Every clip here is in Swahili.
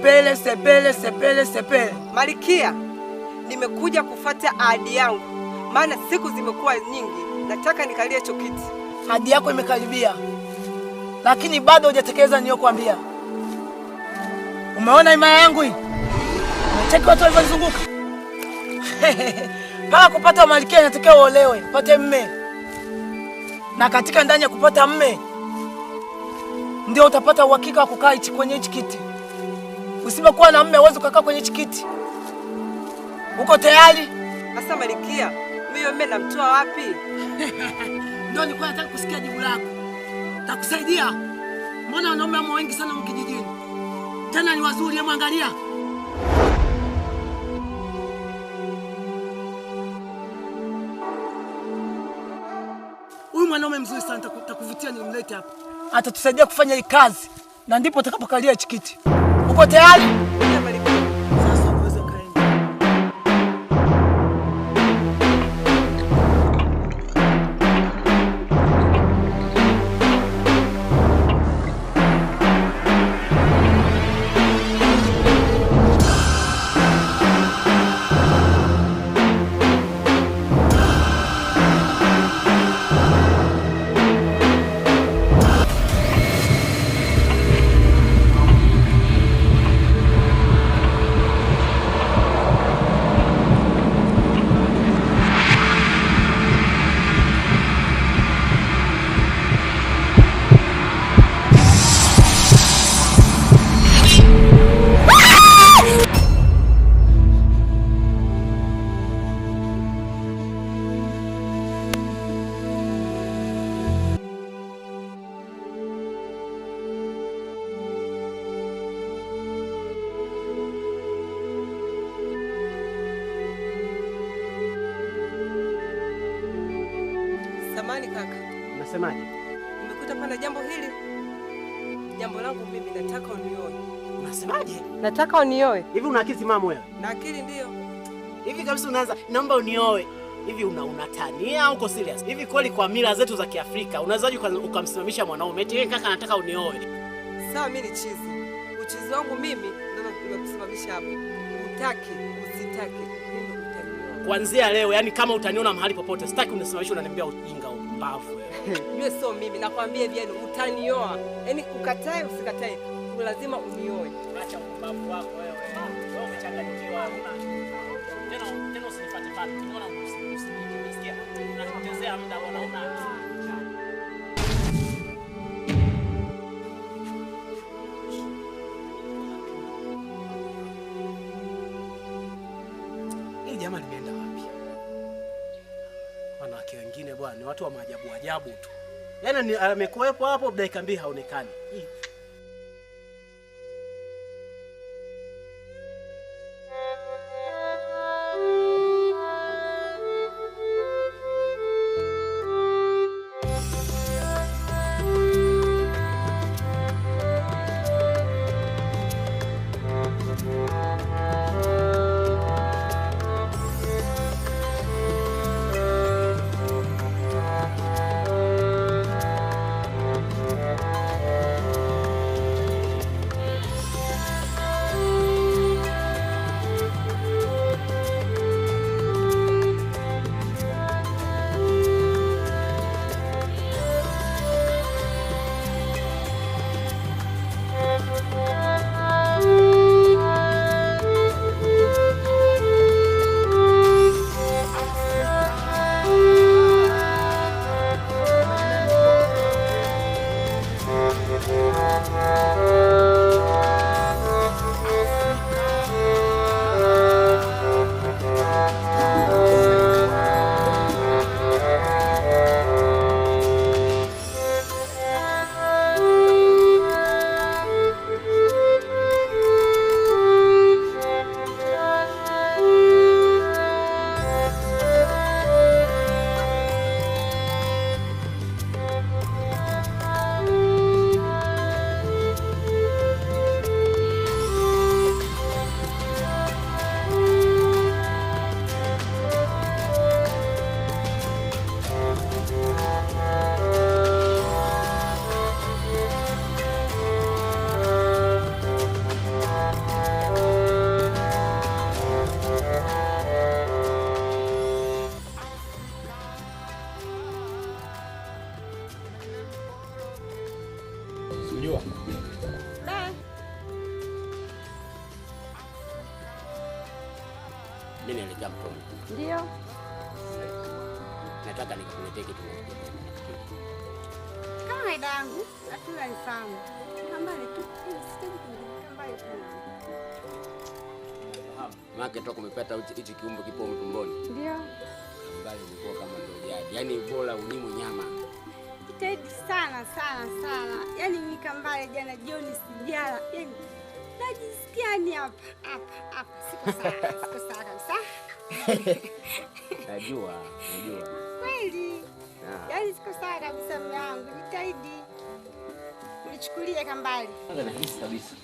Sepele, sepele, sepele, sepele. Malkia, nimekuja kufuata ahadi yangu, maana siku zimekuwa nyingi. Nataka nikalie hicho kiti. Ahadi yako imekaribia, lakini bado hujatekeleza niliyokuambia. Umeona imaya yangu hii? Cheki watu walivyozunguka. Paka kupata malkia inatakiwa uolewe, upate mme. Na katika ndani ya kupata mme ndio utapata uhakika wa kukaa kwenye hichi kiti. Usipokuwa na mme huwezi kukaa kwenye hichi kiti. Uko tayari? Sasa Malkia, mimi mme namtoa wapi? Ndio nilikuwa nataka kusikia jibu lako. Takusaidia. Mbona wanaume wamo wengi sana mkijijini? Tena ni wazuri, hebu angalia. Huyu mwanaume mzuri sana, takuvutia nimlete hapa. Atatusaidia kufanya hii kazi na ndipo utakapokalia hichi kiti. Uko tayari? Sasa uweze kaenda. Samahani kaka. Unasemaje? Nimekuta pana jambo hili. Jambo langu mimi, nataka unioe. Unasemaje? Nataka unioe. Hivi una akili timamu wewe? Na akili ndio. Hivi kabisa unaanza naomba unioe. Hivi unatania au uko serious? Hivi kweli kwa mila zetu za Kiafrika unawezaje ukamsimamisha mwanaume eti kaka nataka unioe? Sawa, mimi ni chizi. Uchizi wangu mimi ndio nimekusimamisha hapo. Utaki, usitaki, mimi utanioa. Kuanzia leo, yani kama utaniona mahali popote, sitaki unisimamishe unaniambia ujinga upumbavu wewe. Yule sio mimi, nakwambia hivi yani utanioa. Yaani ukatae usikatae, lazima unioe. Acha upumbavu wako wewe. Wewe umechanganyikiwa una. Tena usinifuate pale. Unaona usinisikia. Unanipotezea muda unaona. Hii jamaa limeenda wapi? Wanawake wengine bwana, ni watu wa maajabu ajabu tu. Yaani amekuwepo hapo dakika mbili haonekani. Mimi naelekea Mtoni. Ndio. Nataka nikuletee kitu Kama kaida yangu, lakini alifahamu. Kambale tu, sitaki kambale tu. Maki toka umepata hichi kiumbe kipo mtumboni. Ndio. Kambale ilikuwa kama ndio jadi. Yaani bora unimu nyama. Jitahidi sana. Yaani mimi kambale jana jioni sijala. Yaani najisikia ni hapa. Siko sawa kabisa. Najua. Kweli. Yaani siko sawa kabisa mume wangu. Jitahidi. Unichukulie kambale. Sasa nahisi kabisa.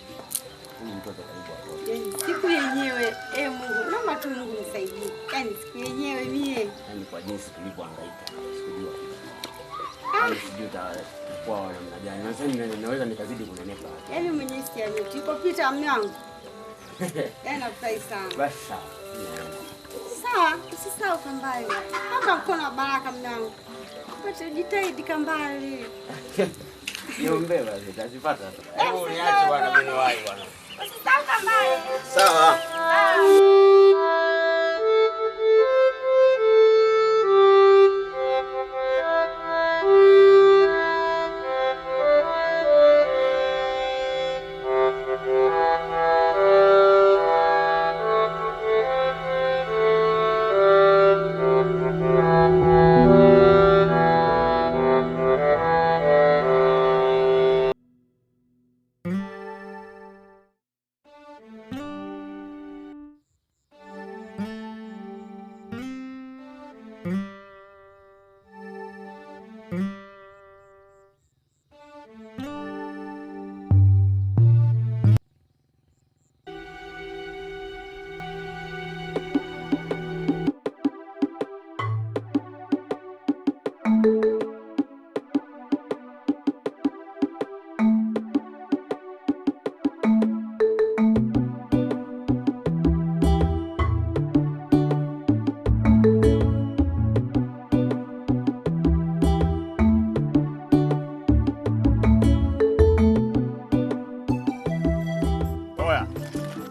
Ni mtoto karibu hapo. Siku yenyewe, Mungu, naomba tu Mungu nisaidie. Yaani siku yenyewe mie. Yaani kwa jinsi tulivyohangaika, sikujua. Sijui utakuwa namna gani. Nasema naweza nikazidi kunenepa. Yaani mwenyewe siamini. Tulipopita mume wangu. Yaani nafurahi sana. Basi sawa. Sawa, usisahau kambale. Hapa mkono wa baraka mume wangu. Wacha jitahidi kambale. Niombe basi, tazipata. Hebu niache bwana mimi wahi bwana. Usisahau kambale. Sawa.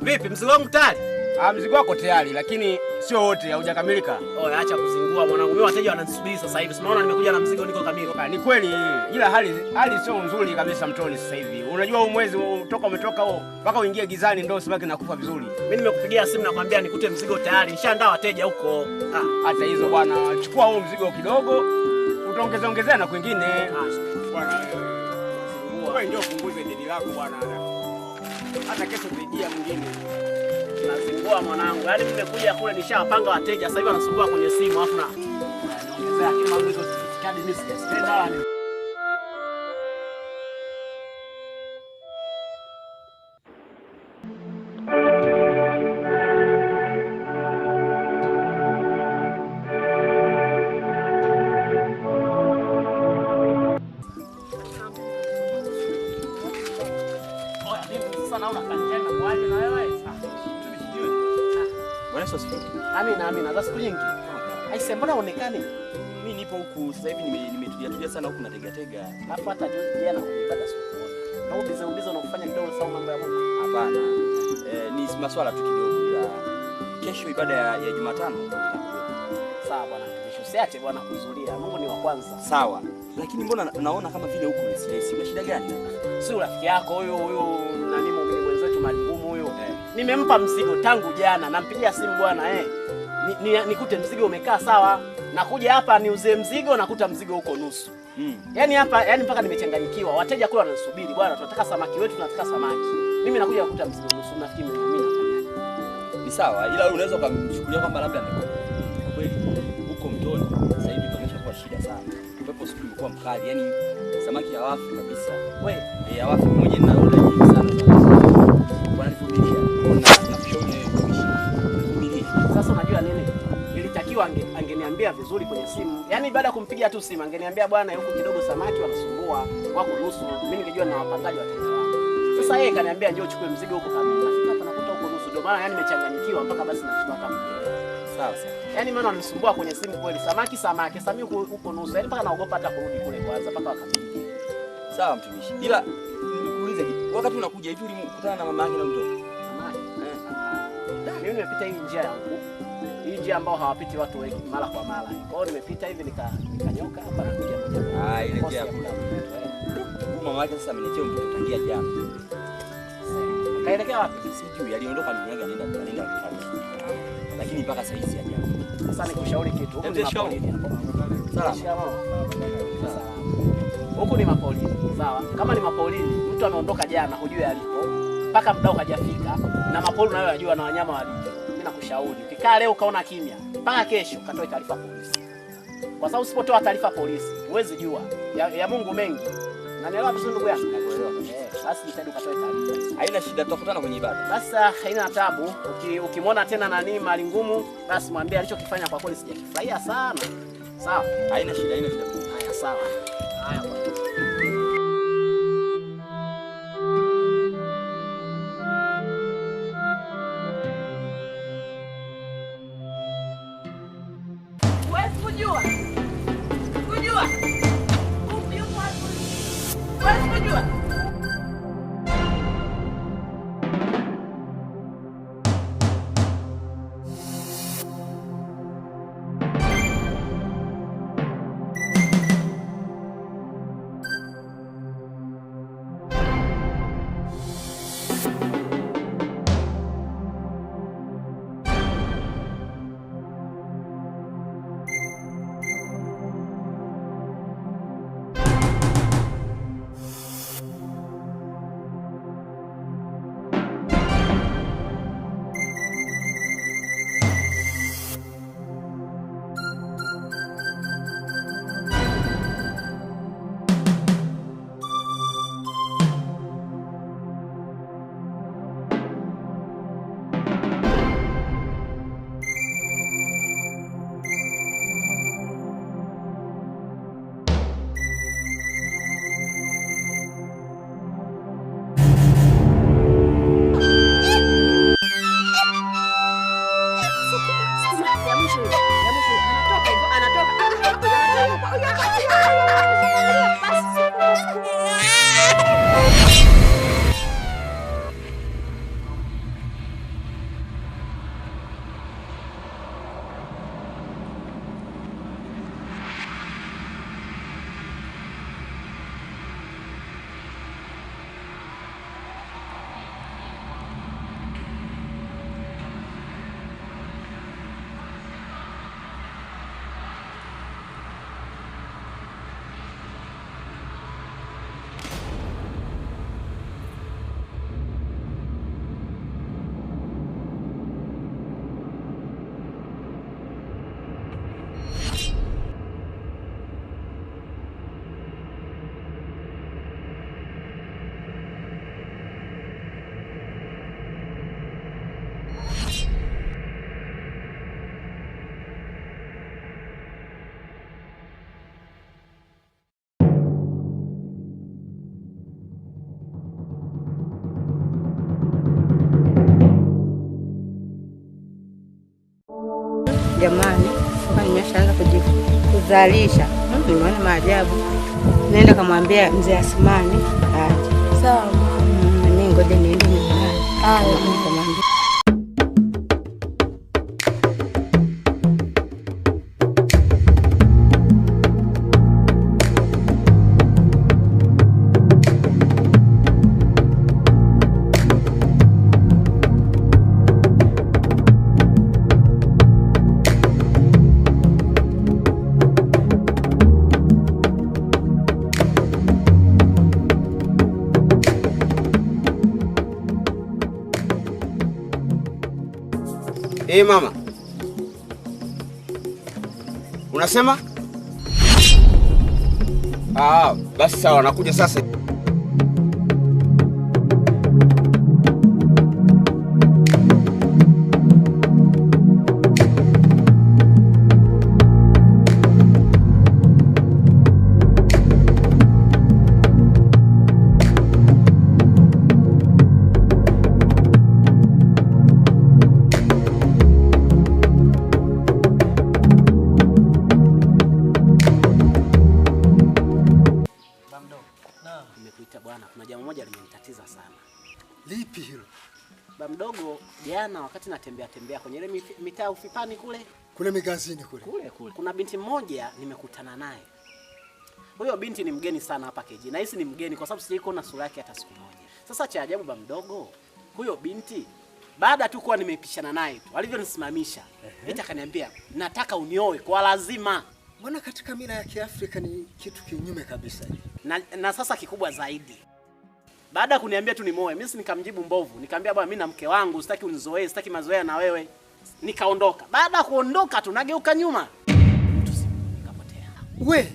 Vipi mzigo wangu tayari? Mzigo wako tayari lakini sio wote, haujakamilika. Acha kuzingua mwanangu. Mimi wateja wananisubiri sasa hivi. Unaona nimekuja na mzigo niko kamili. Ni kweli ila hali sio nzuri kabisa Mtoni sasa hivi. Unajua huu mwezi toka umetoka huo mpaka uingie gizani ndio sibaki nakufa vizuri. Mimi nimekupigia simu na kwambia nikute mzigo tayari. Nishaandaa wateja huko. Hata hizo bwana, chukua huo mzigo kidogo. Utaongezea na kwingine. Bwana wewe ndio punguze deni lako bwana. Hata kesho tujia mwingine. Nazingua mwanangu. Yaani nimekuja kule nishawapanga wateja. Sasa hivi wanasumbua kwenye simu afu na naongezea kima hizo tikadi mimi sijasema. Amina. Za siku nyingi. Aise, mbona uonekane? Mimi nipo huku sasa hivi nimetulia sana huku nategatega. Alafu hata juzi jana nilipata sokoni. Na ubiza unakufanya kidogo sawa mambo ya Mungu. Hapana. Ni maswala tu kidogo ya kesho ibada ya Jumatano. Sawa bwana, kesho usiache bwana kuhudhuria. Mungu ni wa kwanza. Sawa. Lakini mbona naona kama vile huko restless. Una shida gani? Si rafiki yako huyo nani muumini mwenzetu Malingumu huyo. Nimempa mzigo tangu jana. Nampigia simu bwana nikute mzigo umekaa sawa. Nakuja hapa niuze mzigo nakuta mzigo huko nusu. Yaani hapa mpaka nimechanganyikiwa. Wateja kule wanasubiri bwana, tunataka samaki wetu, tunataka samaki. Mimi nakuja kukuta mzigo nusu, nafikiri mimi nafanyaje? Ni sawa, ila unaweza kumchukulia kwamba labda kwa kweli huko Mtoni sasa hivi kumeshakuwa shida sana. Upepo siku umekuwa mkali, yani samaki hawafi kabisa. Wewe, hawafi mmoja na oda nyingi sana. Wananifumilia. Na kushauri kumilia. Sasa unajua nini? Ilitakiwa angeniambia vizuri kwenye simu. Yaani baada ya kumpigia tu simu angeniambia bwana huko kidogo samaki wanasumbua, wako nusu. Mimi ningejua na wapangaji wateja wangu. Sasa yeye kaniambia njoo uchukue mzigo huko kamili. Nafika hapa nakuta huko nusu. Ndio maana nimechanganyikiwa mpaka basi nachukua kama. Sawa. Yaani maana wanisumbua kwenye simu kweli. Samaki huko nusu. Yaani mpaka naogopa hata kurudi kule kwanza mpaka wakamilike. Sawa mtumishi. Ila nikuulize kitu. Wakati unakuja hivi ulikutana na mama yake na mtoto? Mimi nimepita hii njia yangu. hii njia ambao hawapiti watu wengi mara kwa mara. Kwa hiyo nimepita hivi nikanyoka hapa na kuja moja. Ile njia mama yake sasa ameniachia mtangia jana. Kaelekea wapi? Sijui, aliondoka Mnyaga anaenda kazi. Lakini mpaka saa hizi hajaja. Sasa nikushaurie kitu. Huko ni mapolini hapo. Salama. Huko ni mapolini. Sawa. Kama ni mapolini, mtu ameondoka jana hujui alipo. Mpaka muda hajafika na mapolini nayo yajua na wanyama walivyo. Mimi nakushauri ukikaa leo ukaona kimya, mpaka kesho katoe taarifa polisi. Kwa sababu usipotoa taarifa polisi, huwezi jua ya Mungu mengi. Na nielewa vizuri ndugu yangu. Nakuelewa. Basi jitahidi ukatoe taarifa. Haina shida, tutakutana kwenye ibada. Sasa haina taabu. Ukimwona tena nani mali ngumu, basi mwambie alichokifanya kwa kweli sijakifurahia sana. Sawa? Haina shida, haina shida. Haya sawa. Haya bwana. Jamani, kwa nimeshaanza kuzalisha. Nimeona maajabu. Nenda kumwambia mzee Asmani aje. Sawa mama. Mimi ngoja niende nyumbani. Nikamwambia. Mama. Unasema? Basi sawa, nakuja sasa. wakati natembea kwenye ile mitaa ufipani kule migazini kule. Kuna binti mmoja nimekutana naye. Huyo binti ni mgeni sana hapa KG. Na hisi ni mgeni kwa sababu sijawahi kuona sura yake hata siku moja. Sasa cha ajabu ba mdogo, huyo binti baada tu kuwa nimepishana naye tu, alivyonisimamisha, eti akaniambia, "Nataka unioe kwa lazima." Mbona katika mila ya Kiafrika ni kitu kinyume kabisa hivi. Na sasa kikubwa zaidi, baada ya kuniambia tu nimoe, mimi nikamjibu mbovu. Nikamwambia, "Bwana, mimi na mke wangu, sitaki unizoee, sitaki mazoea na wewe." Nikaondoka. Baada ya kuondoka tu nageuka nyuma. Mtu si nikapotea. We.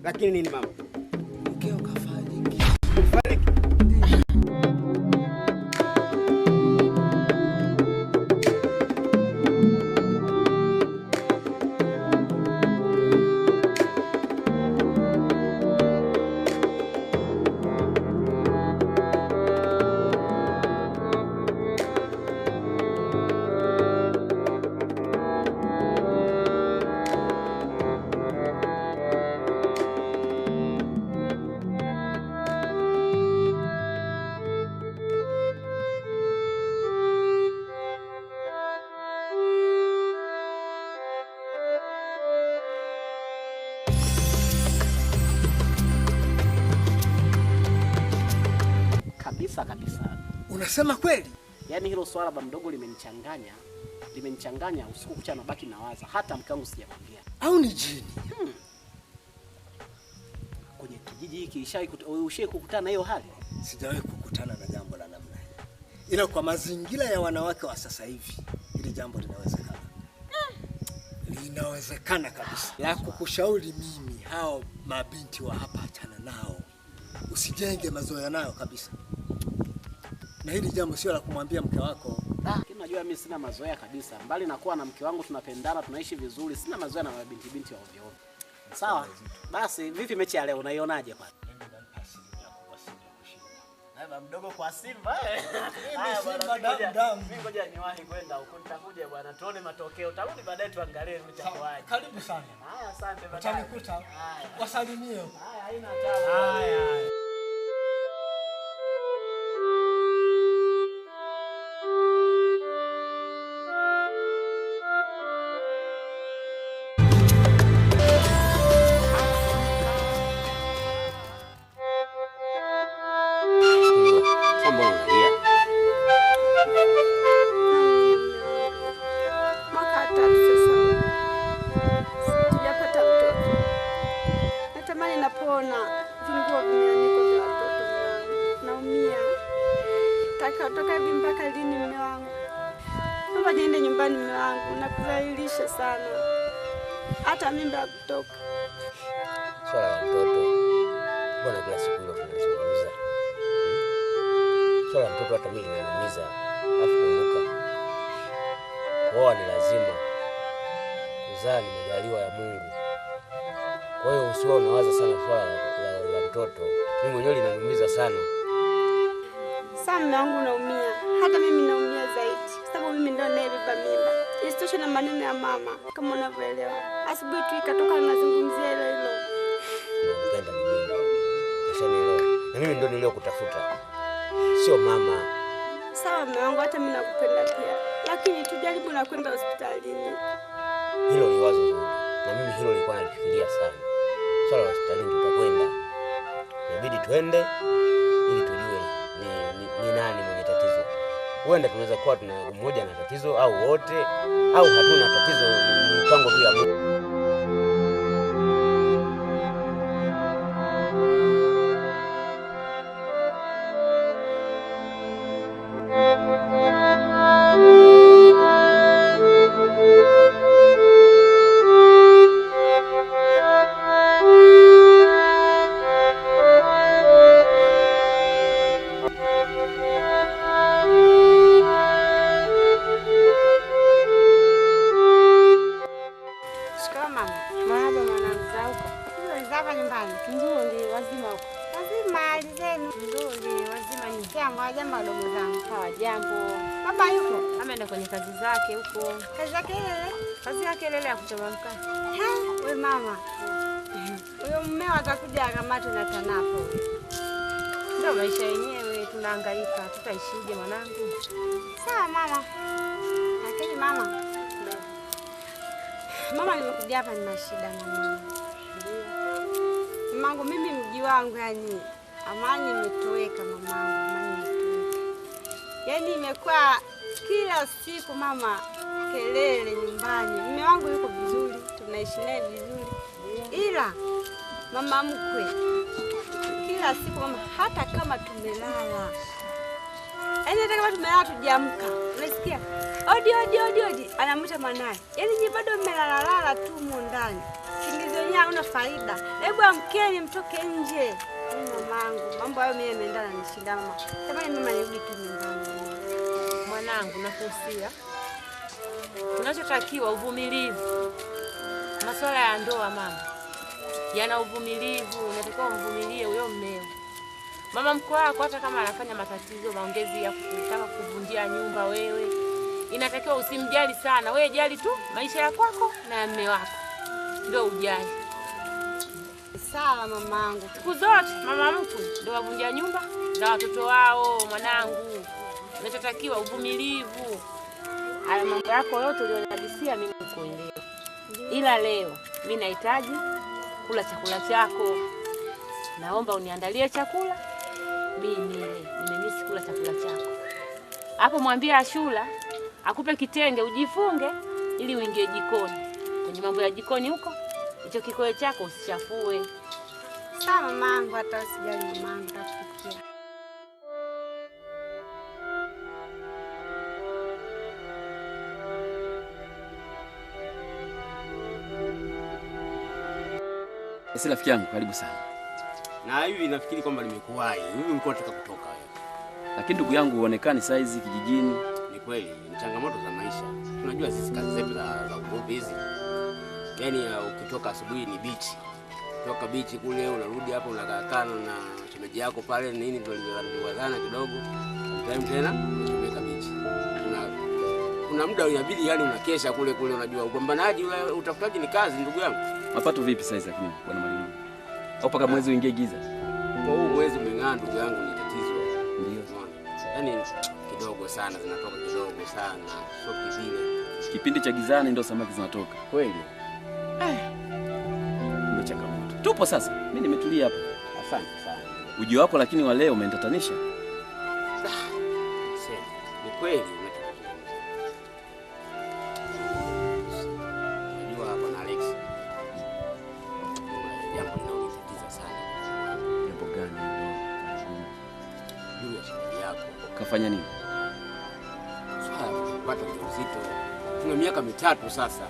Lakini nini mama? Mkeo kafariki. Kafariki? Kabisa. Unasema kweli? Yaani hilo swala ba mdogo limenichanganya usiku kucha nabaki nawaza, hata mke wangu sijamwambia. Au ni jini? Kwenye kijiji hiki ushawahi kukutana na hiyo hali? Sijawahi kukutana na jambo la namna hiyo. Ila kwa mazingira ya wanawake wa sasa hivi, hili jambo linawezekana. Linawezekana kabisa. La kukushauri mimi, hao mabinti wa hapa achana nao. Usijenge mazoea nayo kabisa. Na hili jambo sio la kumwambia mke wako. Unajua mimi sina mazoea kabisa. Mbali na kuwa na mke wangu tunapendana, tunaishi vizuri, sina mazoea na binti wa ovyo ovyo. Sawa? Basi vipi mechi ya leo unaionaje kwani? Baba mdogo kwa Simba Simba damu. Mimi ngoja niwahi kwenda huko, nitakuja bwana tuone matokeo. Tarudi baadaye tuangalie mtakuaje. Karibu sana. Haya asante baadaye. Utanikuta. Wasalimie. Haya haina tabu. Haya. Niende nyumbani mume wangu, nakudhalilisha sana. Hata mimba ya kutoka. Swala la mtoto. Mbona kila siku hilo tunazungumza? Swala la mtoto hata mimi linaniumiza. Alafu kumbuka. Kuoa ni lazima. Kuzaa ni majaliwa ya Mungu. Kwa hiyo usiwe unawaza sana swala la mtoto. Mimi mwenyewe linaniumiza sana. Sasa mume wangu naumia. Hata mimi naumia zaidi. Sababu mimi ndio ninayebeba mimba. Isitoshe na maneno ya mama kama unavyoelewa. Asubuhi tu ikatoka anazungumzia hilo. Nakupenda mimi. Ushanielewa. Na mimi ndio niliyokutafuta. Sio mama. Sawa mume wangu, hata mimi nakupenda pia. Lakini tujaribu na kwenda hospitalini. Hilo ni wazo zuri. Na mimi hilo nilikuwa nalifikiria sana. Swala la hospitalini tutakwenda. Inabidi tuende ili tujue ni nani mwenye tatizo. Huenda tunaweza kuwa tuna mmoja na tatizo au wote au hatuna tatizo, ni mpango tu ya Mungu. hapa nyumbani? Nzuri, wazima huko. Wazima hali zenu? Nzuri, wazima ni Jambo, wadogo zangu. sawa. Jambo. Baba yuko? Ameenda kwenye kazi zake huko. Kazi yake ile? Kazi yake ile ya kuchoma mkaa. We mama. Huyo mmeo atakuja akamatwe na TANAPA. Ndio maisha yenyewe, tunahangaika. Tutaishije mwanangu? Sawa mama. Lakini mama. Mama nimekuja hapa nina shida mama. Mamangu mimi mji wangu yani amani imetoweka mamangu, amani imetoweka. Yaani imekuwa kila siku mama kelele nyumbani. Mume wangu yuko vizuri, tunaishi naye vizuri. Ila mama mkwe kila siku mama, hata kama tumelala, yaani hata kama tumelala tujiamka, unasikia odi anamwita mwanae, yaani nyinyi bado mmelalala tu humo ndani, singizi wenyewe hauna faida. Hebu amkeni mtoke nje. Mamangu, mambo hayo mimi yameendana na shida mama. Tamani mama nirudi tu nyumbani. Mwanangu, nakuhusia, tunachotakiwa uvumilivu. Masuala ya ndoa mama yana uvumilivu, unatakiwa umvumilie huyo mmeo. Mama mkwe wako hata kama anafanya matatizo, maongezi ya kutaka kuvunjia nyumba, wewe inatakiwa usimjali sana. Wewe jali tu maisha ya kwako na ya mume wako, ndio ujali. Sawa mamangu. Siku zote mama mkwe ndio wavunjia nyumba na watoto wao. Mwanangu, unachotakiwa uvumilivu. Haya mambo yako yote ulionadisia mimi nikuelewa. Ila leo mimi nahitaji kula chakula chako. Naomba uniandalie chakula mimi nile. Nimemisi kula chakula chako. Hapo mwambie Ashura akupe kitenge ujifunge ili uingie jikoni. Kwenye mambo ya jikoni huko, hicho kikoe chako usichafue. Sawa mamangu, hata usijali mamangu, nitakufikia. Sasa rafiki yangu, karibu sana. Na hivi nafikiri kwamba nimekuwahi. Hivi ulikuwa unataka kutoka wewe. Lakini ndugu yangu huonekani saizi kijijini. Ni kweli, ni changamoto za maisha. Tunajua sisi kazi zetu za uvuvi hizi. Yaani ukitoka asubuhi ni beach. Kutoka beach kule unarudi hapo unakaa na shemeji yako pale nini ndio tulizoana kidogo. Time tena tumeka beach. Kuna muda inabidi yani unakesha kule unajua ugombanaji utafutaji ni kazi ndugu yangu. Mapato vipi saizi lakini bwana mwalimu? Au paka mwezi uingie giza? Kwa huu mwezi umeng'aa ndugu yangu ni tatizo. Ndio. Yaani kidogo sana zinatoka kidogo sana. Sio kivile. Kipindi cha gizani ndio samaki zinatoka. Kweli. Ndio changamoto. Tupo sasa. Mimi nimetulia hapa. Asante sana. Ujio wako lakini wa leo umenitatanisha. Ni kweli unachokizungumza. Unajua bwana Alex. Jambo linalonitatiza sana. Jambo gani hilo? Juu ya shemeji yako. Kafanya nini? Swala kupata ujauzito. Tuna miaka 3 sasa.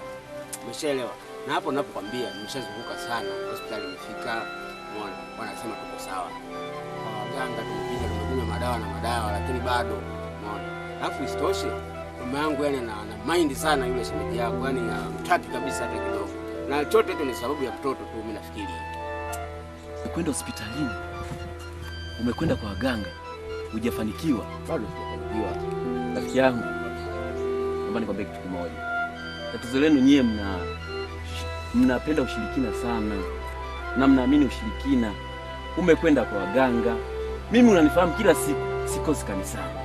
Umeshaelewa? Na hapo ninapokuambia nimeshazunguka sana. Hospitali nimefika. Umeona? Wanasema tuko sawa. Waganga tumepiga tumekunywa madawa lakini bado. Umeona? Alafu isitoshe mama yangu yani ana mind sana yule shemeji yako, yani hamtaki kabisa hata kidogo. Na chote hicho ni sababu ya mtoto tu mimi nafikiri. Umekwenda hospitalini? Umekwenda kwa waganga? Hujafanikiwa? Bado sijafanikiwa. Rafiki yangu, naomba nikwambie kitu kimoja. Tatizo lenu nyie mnapenda ushirikina sana. Na mnaamini ushirikina. Umekwenda kwa waganga. Mimi unanifahamu kila siku sikosi kanisani.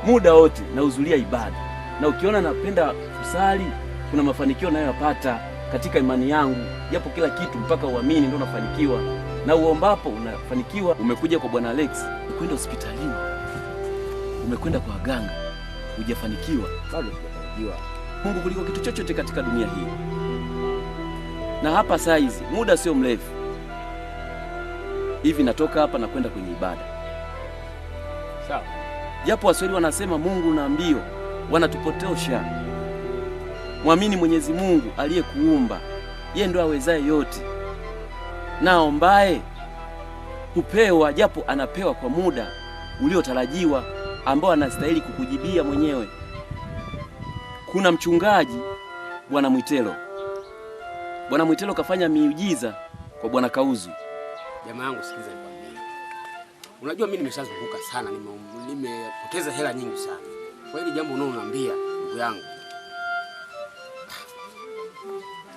Muda wote nahudhuria ibada. Na ukiona napenda kusali, kuna mafanikio nayoyapata katika imani yangu. Japo kila kitu mpaka uamini ndio unafanikiwa. Na uombapo unafanikiwa. Umekuja kwa bwana Alex, umekwenda hospitalini. Umekwenda kwa waganga, hujafanikiwa. Bado sijafanikiwa. Mungu kuliko kitu chochote katika dunia hii. Na hapa saizi muda sio mrefu hivi natoka hapa na kwenda kwenye ibada. Sawa. Japo Waswahili wanasema Mungu na mbio wanatupotosha. Muamini Mwenyezi Mungu aliyekuumba. Yeye ndo awezaye yote. Na ombaye hupewa, japo anapewa kwa muda uliotarajiwa ambao anastahili kukujibia mwenyewe. Kuna mchungaji Bwana Mwitelo. Bwana Mwitelo kafanya miujiza kwa Bwana Kauzu. Jamaa yangu sikiza nikwambie. Unajua mimi nimeshazunguka sana, nimepoteza hela nyingi sana. Kwa hili jambo unaoniambia ndugu yangu,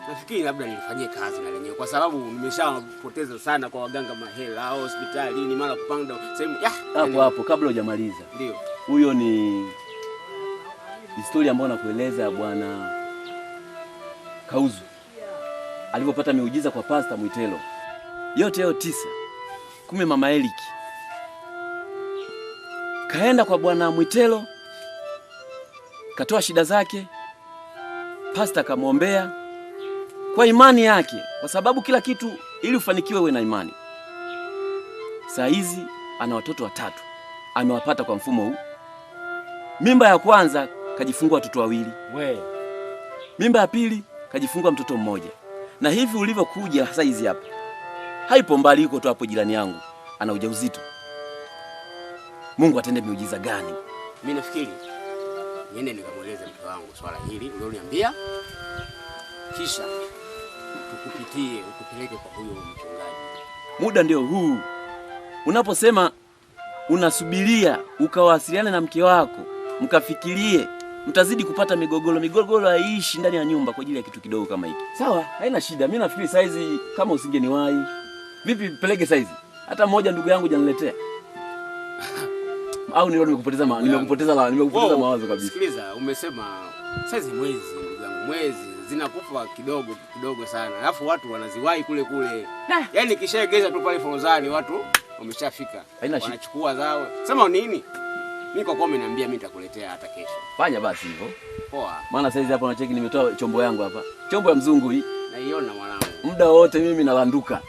nafikiri labda nilifanyie kazi na lenyewe kwa sababu nimeshapoteza sana kwa waganga mahela au hospitalini mara kupanga sehemu. Hapo kabla hujamaliza. Ndio. Huyo ni historia ambayo nakueleza Bwana Kauzu alipopata miujiza kwa Pastor Mwitelo. Yote yao 9. Kume Mama Eliki kaenda kwa Bwana Mwitelo, katoa shida zake, Pastor kamwombea kwa imani yake, kwa sababu kila kitu ili ufanikiwe uwe na imani. Saa hizi ana watoto 3, amewapata kwa mfumo huu. Mimba ya kwanza kajifungua watoto 2. Mimba ya pili kajifungua mtoto mmoja. Na hivi ulivyokuja sasa hizi hapa, haipo mbali, yuko tu hapo jirani yangu, ana ujauzito. Mungu atende miujiza gani? Mimi nafikiri niende nikamweleze mke wangu swala hili ulioniambia, kisha tukupitie ukupeleke kwa huyo mchungaji. Muda ndio huu. Unaposema unasubiria ukawasiliane na mke wako, mkafikirie, mtazidi kupata migogoro haiishi ndani ya nyumba kwa ajili ya kitu kidogo kama hiki. Sawa, haina shida. Mimi nafikiri saizi kama usingeniwahi. Vipi peleke saizi? Hata mmoja ndugu yangu janiletea. Au nilo nimekupoteza mawazo kabisa. Sikiliza, umesema saizi mwezi ndugu yangu, mwezi zinakufa kidogo sana. Alafu watu wanaziwahi kule. Yaani kishaegeza tu pale Forozani watu wameshafika. Wanachukua zao. Sema nini? Mimi kwa umeniambia mimi nitakuletea hata kesho. Fanya basi hivyo. Poa. Maana saizi hapa unacheki nimetoa chombo yangu hapa. Chombo ya mzungu hii. Naiona mwanangu. Muda wote mimi nalanduka.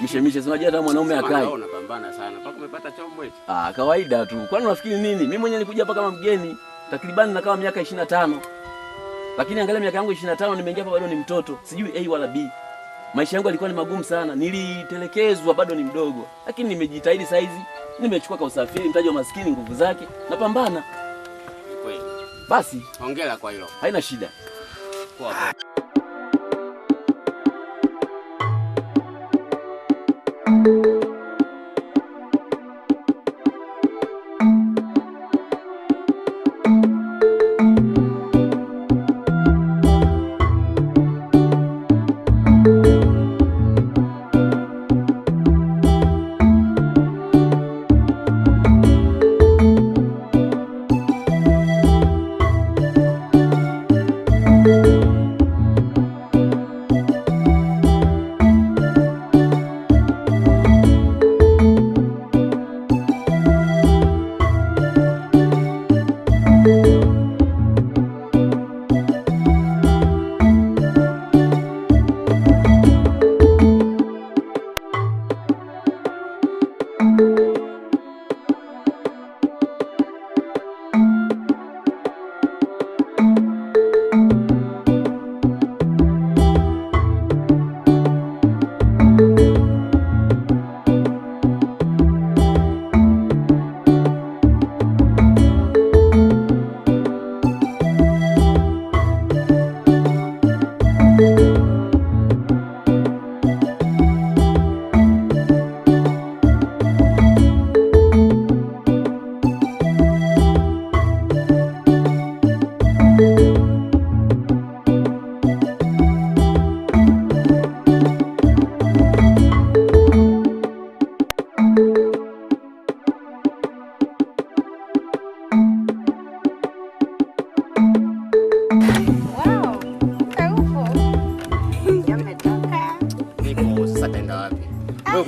Mishemishe, si unajua hata mwanaume akai. Unapambana sana. Paka umepata chombo eti. Kawaida tu. Kwani unafikiri nini? Mimi mwenyewe nilikuja hapa kama mgeni. Takribani na kama miaka 25. Lakini angalia miaka yangu 25 nimeingia hapa bado ni mtoto. Sijui A wala B. Maisha yangu yalikuwa ni magumu sana. Nilitelekezwa bado ni mdogo. Lakini nimejitahidi saizi. Nimechukua kwa usafiri, mtaji wa maskini nguvu zake. Napambana. Ni kweli. Basi, hongera kwa hilo. Haina shida. Poa.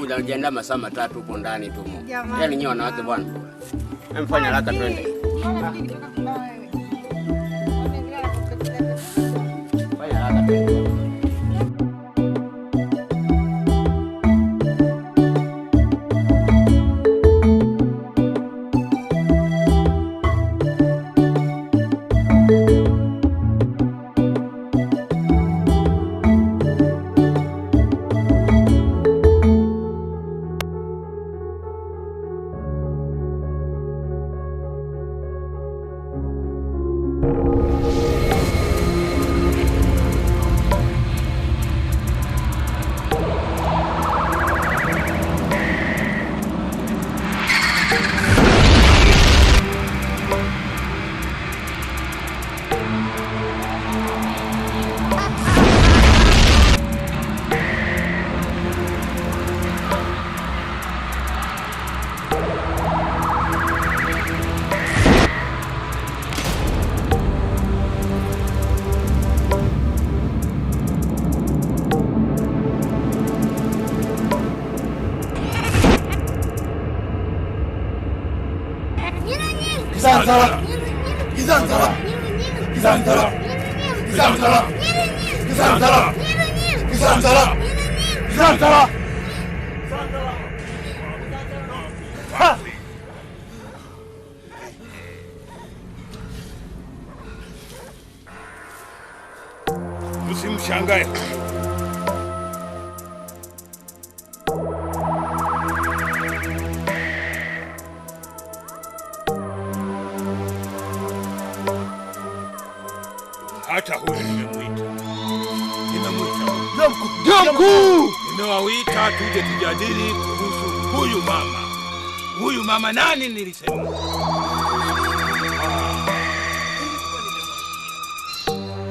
Unajiandaa masaa 3 huko ndani tu. Yaani nyinyi wanawake bwana. Mfanya haraka twende. Fanya haraka twende. Kizantara. Kizantara. Kizantara. Kizantara. Kizantara. Kizantara. Kizantara. Ha! Usimshangae. Hata huyu nimemwita. Ndio mkuu. Nimewaita tuje tujadili kuhusu huyu mama. Huyu mama nani nilisema?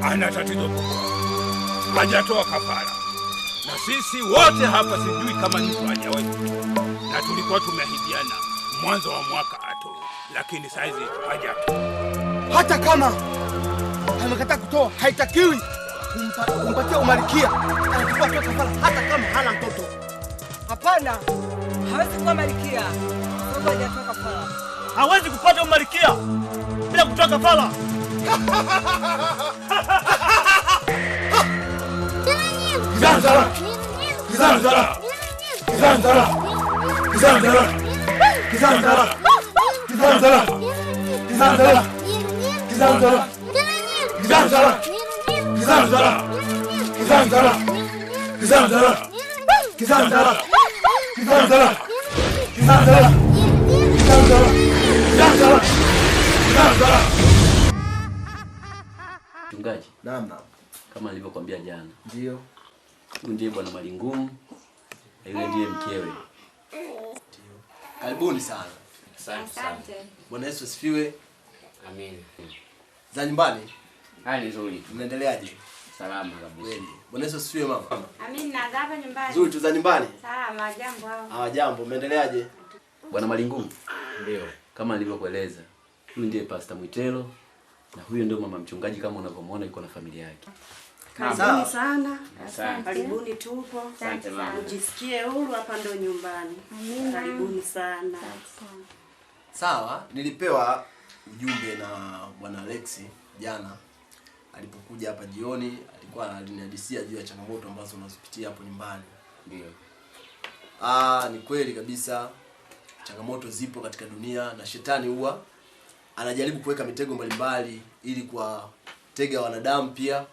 Ana tatizo kubwa. Hajatoa kafara. Na sisi wote hapa sijui kama mtu hajawahi. Na tulikuwa tumeahidiana mwanzo wa mwaka atoe. Lakini saizi hajatoa. Hata kama amekataa kutoa, haitakiwi kumpatia umalikia. Anachukua tu kafara hata kama hana mtoto. Hapana. Hawezi kuwa malikia. Sababu hajatoa kafara. Hawezi kupata umalikia bila kutoa kafara. Kizantara. Kizantara. Kizantara. Kizantara. Kizantara. Kizantara. Kizantara. Kizantara. Kizantara. Kizantara. Kizantara. Kizantara. Kizantara. Kizantara. Kizantara. Kizantara. Kizantara. Mchungaji. Naam. Kama nilivyokuambia jana. Ndio. Huyu ndiye bwana Malingumu. Na yule ndiye mkewe. Karibuni sana. Asante. Bwana Yesu asifiwe. Amen. Za nyumbani? Hali nzuri. Mnaendeleaje? Salama kabisa. Kweli. Bwana Yesu asifiwe mama. Amina, hapa nyumbani. Nzuri tu za nyumbani? Salama, jambo hao. Ah, jambo. Mnaendeleaje? Bwana Malingumu. Ndio. Kama nilivyokueleza. Huyu ndiye Pastor Mwitelo na huyu ndio mama mchungaji kama unavyomuona yuko na familia yake. Karibuni sana. Asante. Karibuni tupo. Asante mama. Ujisikie huru, hapa ndo nyumbani. Amina. Karibuni sana. Sawa, nilipewa ujumbe na Bwana Alexi jana alipokuja hapa jioni, alikuwa ananihadisia juu ya changamoto ambazo unazopitia hapo nyumbani. Ndio. Ni kweli kabisa changamoto zipo katika dunia na shetani huwa anajaribu kuweka mitego mbalimbali ili kuwatega wanadamu pia.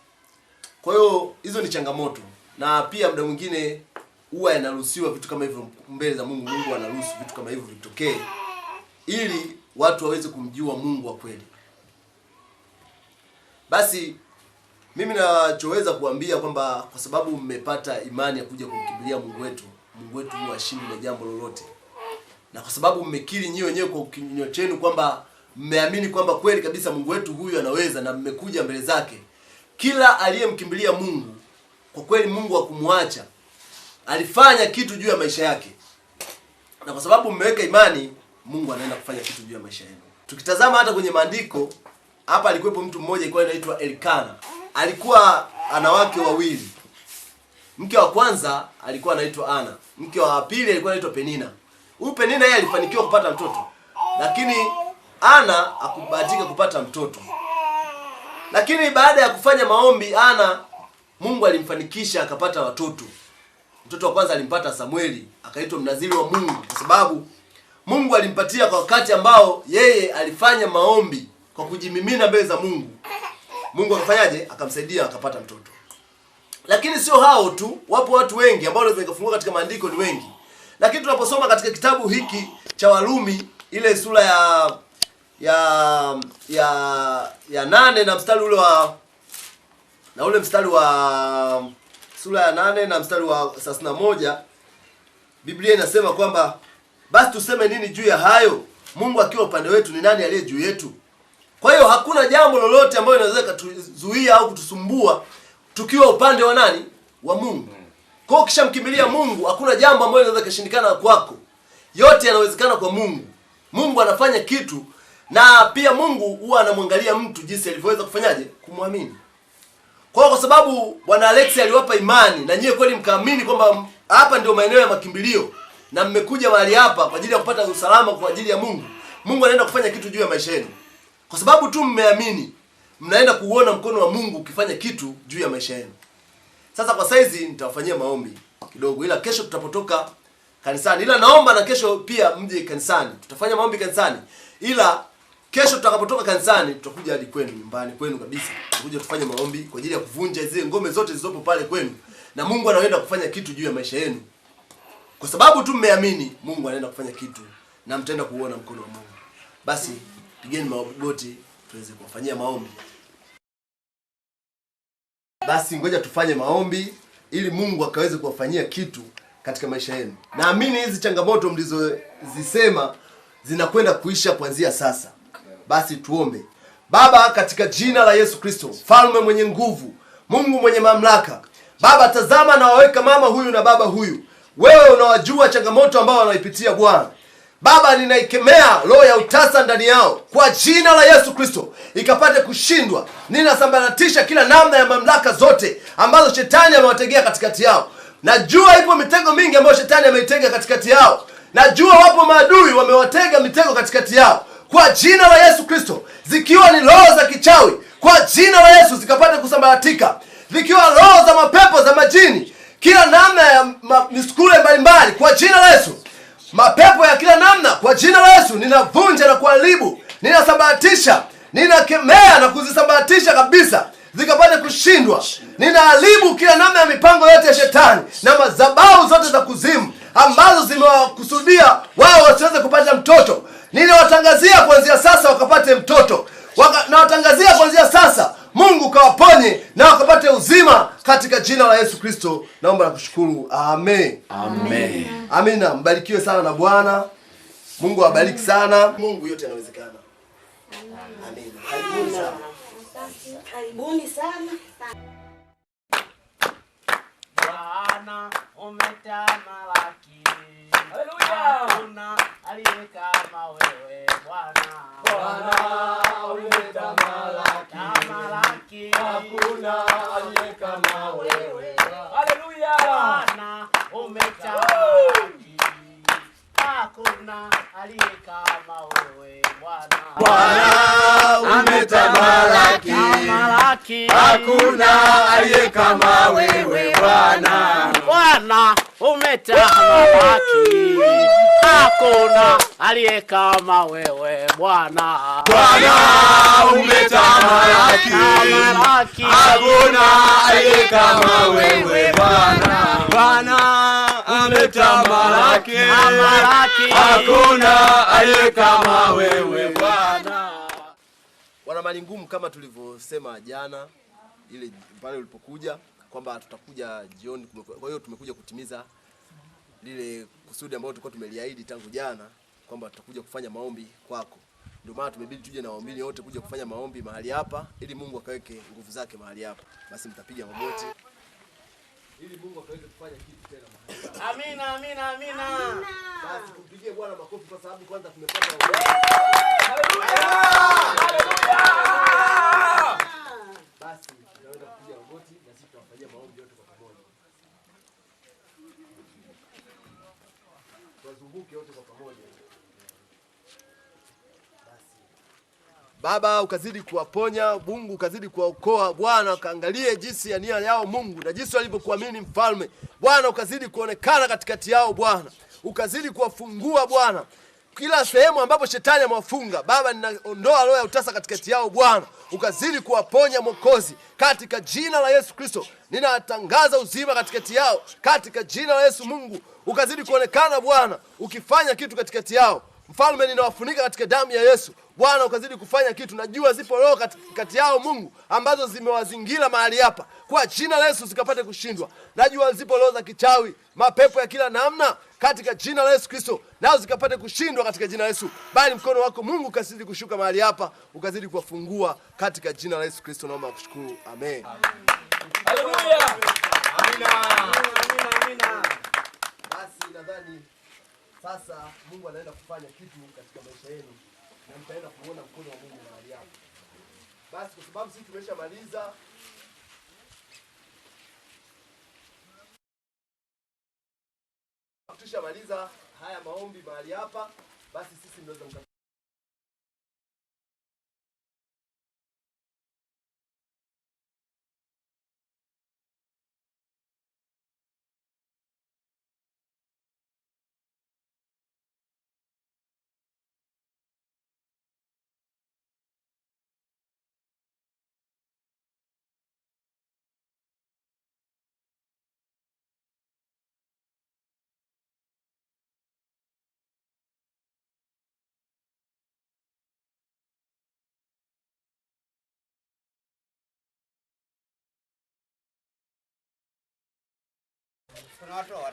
Kwa hiyo hizo ni changamoto. Na pia muda mwingine huwa yanaruhusiwa vitu kama hivyo mbele za Mungu. Mungu anaruhusu vitu kama hivyo vitokee ili watu waweze kumjua Mungu wa kweli. Basi mimi nachoweza kuambia kwamba kwa sababu mmepata imani ya kuja kumkimbilia Mungu wetu huwa hashindi na jambo lolote. Na kwa sababu mmekiri nyinyi wenyewe kwa kinywa chenu kwamba mmeamini kwamba kweli kabisa Mungu wetu huyu anaweza na mmekuja mbele zake. Kila aliyemkimbilia Mungu, kwa kweli Mungu hakumwacha. Alifanya kitu juu ya maisha yake. Na kwa sababu mmeweka imani, Mungu anaenda kufanya kitu juu ya maisha yenu. Tukitazama hata kwenye maandiko, hapa alikuwepo mtu mmoja alikuwa anaitwa Elikana. Alikuwa ana wake wawili. Mke wa kwanza alikuwa anaitwa Ana. Mke wa pili alikuwa anaitwa Penina. Huyu Penina yeye alifanikiwa kupata mtoto. Lakini Ana hakubahatika kupata mtoto. Lakini baada ya kufanya maombi Ana, Mungu alimfanikisha akapata watoto. Mtoto wa kwanza alimpata Samueli, akaitwa mnaziri wa Mungu kwa sababu Mungu alimpatia kwa wakati ambao yeye alifanya maombi kwa kujimimina mbele za Mungu. Mungu akafanyaje? Akamsaidia akapata mtoto. Lakini sio hao tu, wapo watu wengi ambao wanaweza kufungua katika maandiko ni wengi. Lakini tunaposoma katika kitabu hiki cha Warumi ile sura ya 8 na mstari ule wa sura ya 8 na mstari wa 31, Biblia inasema kwamba basi tuseme nini juu ya hayo? Mungu akiwa upande wetu ni nani aliye juu yetu? Kwa hiyo hakuna jambo lolote ambalo linaweza kutuzuia au kutusumbua tukiwa upande wa nani? Wa Mungu. Kwa hiyo ukishamkimbilia Mungu, hakuna jambo ambalo linaweza kushindikana kwako. Yote yanawezekana kwa Mungu. Mungu anafanya kitu na pia Mungu huwa anamwangalia mtu jinsi alivyoweza kufanyaje? Kumwamini. Kwa sababu Bwana Alexi aliwapa imani na nyie kweli mkaamini kwamba hapa ndio maeneo ya makimbilio na mmekuja mahali hapa kwa ajili ya kupata usalama kwa ajili ya Mungu. Mungu anaenda kufanya kitu juu ya maisha yenu. Kwa sababu tu mmeamini, mnaenda kuuona mkono wa Mungu ukifanya kitu juu ya maisha yenu. Sasa kwa saizi nitawafanyia maombi kidogo, ila kesho tutapotoka kanisani, ila naomba na kesho pia mje kanisani. Tutafanya maombi kanisani, ila kesho tutakapotoka kanisani tutakuja hadi kwenu nyumbani kwenu kabisa. Tutakuja kufanya maombi kwa ajili ya kuvunja zile ngome zote zilizopo pale kwenu, na Mungu anaenda kufanya kitu juu ya maisha yenu. Kwa sababu tu mmeamini, Mungu anaenda kufanya kitu na mtaenda kuona mkono wa Mungu. Basi pigeni magoti tuweze kufanyia maombi. Basi ngoja tufanye maombi ili Mungu akaweze kuwafanyia kitu katika maisha yenu. Naamini hizi changamoto mlizozisema zinakwenda kuisha kuanzia sasa. Basi tuombe. Baba, katika jina la Yesu Kristo, Mfalme mwenye nguvu, Mungu mwenye mamlaka, Baba, tazama na waweka mama huyu na baba huyu. Wewe unawajua changamoto ambao wanaipitia Bwana. Baba, ninaikemea roho ya utasa ndani yao kwa jina la Yesu Kristo, ikapate kushindwa. Ninasambaratisha kila namna ya mamlaka zote ambazo shetani amewategea katikati yao. Najua ipo mitego mingi ambayo shetani ameitega katikati yao. Najua wapo maadui wamewatega mitego katikati yao. Kwa jina la Yesu Kristo, zikiwa ni roho za kichawi, kwa jina la Yesu zikapate kusambaratika. Zikiwa roho za mapepo za majini, kila namna ya misukule mbalimbali, kwa jina la Yesu. Mapepo ya kila namna, kwa jina la Yesu ninavunja na kuharibu, ninasambaratisha, ninakemea na kuzisambaratisha kabisa, zikapate kushindwa. Ninaharibu kila namna ya mipango yote ya shetani na madhabahu zote za kuzimu ambazo zimewakusudia wao wasiweze kupata mtoto. Ninawatangazia kuanzia sasa wakapate mtoto. Na watangazia kuanzia sasa Mungu kawaponye na wakapate uzima katika jina la Yesu Kristo. Naomba na kushukuru. Amen. Amen. Amina. Mbarikiwe sana na Bwana. Mungu awabariki sana. Mungu yote yanawezekana. Amen. Karibuni sana. Karibuni sana. Bwana umetamalaki. Haleluya. Hakuna aliye kama wewe Bwana. Bwana umetamalaki. Tamalaki. Hakuna aliye kama wewe. Haleluya. Bwana umetamalaki. Hakuna aliye kama wewe Bwana. Bwana umetamalaki. Tamalaki. Hakuna aliye kama wewe Bwana. Bwana umetamalaki. Hakuna aliye kama wewe Bwana. Bwana umetamalaki. Hakuna aliye kama wewe Bwana. Bwana ametamalaki. Hakuna aliye kama wewe Bwana. Wana mali ngumu, kama tulivyosema jana ile pale ulipokuja kwamba tutakuja jioni. Kwa hiyo tumekuja kutimiza lile kusudi ambalo tulikuwa tumeliahidi tangu jana kwamba tutakuja kufanya maombi kwako. Ndio maana tumebidi tuje na waumini wote kuja kufanya maombi mahali hapa ili Mungu akaweke nguvu zake mahali hapa. Basi mtapiga magoti ili Mungu akaweze kufanya kitu tena mahali hapa. Amina, amina, amina. Basi tumpigie Bwana makofi kwa sababu kwanza tumepata maombi. Haleluya! Haleluya! Basi tunaweza kupiga magoti na sisi tutafanyia maombi yote kwa pamoja. Tuzunguke wote kwa pamoja. Baba, ukazidi kuwaponya, Mungu ukazidi kuwaokoa. Bwana, kaangalie jinsi ya nia yao Mungu na jinsi walivyokuamini Mfalme. Bwana, ukazidi kuonekana katikati yao Bwana. Ukazidi kuwafungua Bwana. Kila sehemu ambapo shetani amewafunga, Baba, ninaondoa roho ya utasa katikati yao Bwana. Ukazidi kuwaponya Mwokozi katika jina la Yesu Kristo. Ninatangaza uzima katikati yao katika jina la Yesu. Mungu, ukazidi kuonekana Bwana, ukifanya kitu katikati yao. Mfalme, ninawafunika katika damu ya Yesu. Bwana, ukazidi kufanya kitu. Najua zipo roho katikati yao Mungu ambazo zimewazingira mahali hapa. Kwa jina la Yesu zikapate kushindwa. Najua zipo roho za kichawi, mapepo ya kila namna katika jina la Yesu Kristo. Nao zikapate kushindwa katika jina la Yesu. Bali mkono wako Mungu ukazidi kushuka mahali hapa, ukazidi kuwafungua katika jina la Yesu Kristo. Naomba kushukuru. Amen. Haleluya. Amina. Amina. Basi nadhani sasa Mungu anaenda kufanya kitu katika maisha yenu na mtaenda kuona mkono wa Mungu mahali hapa. Basi kwa sababu sisi tumeshamaliza, tushamaliza haya maombi mahali hapa, basi sisi tunaweza Tunawatoa.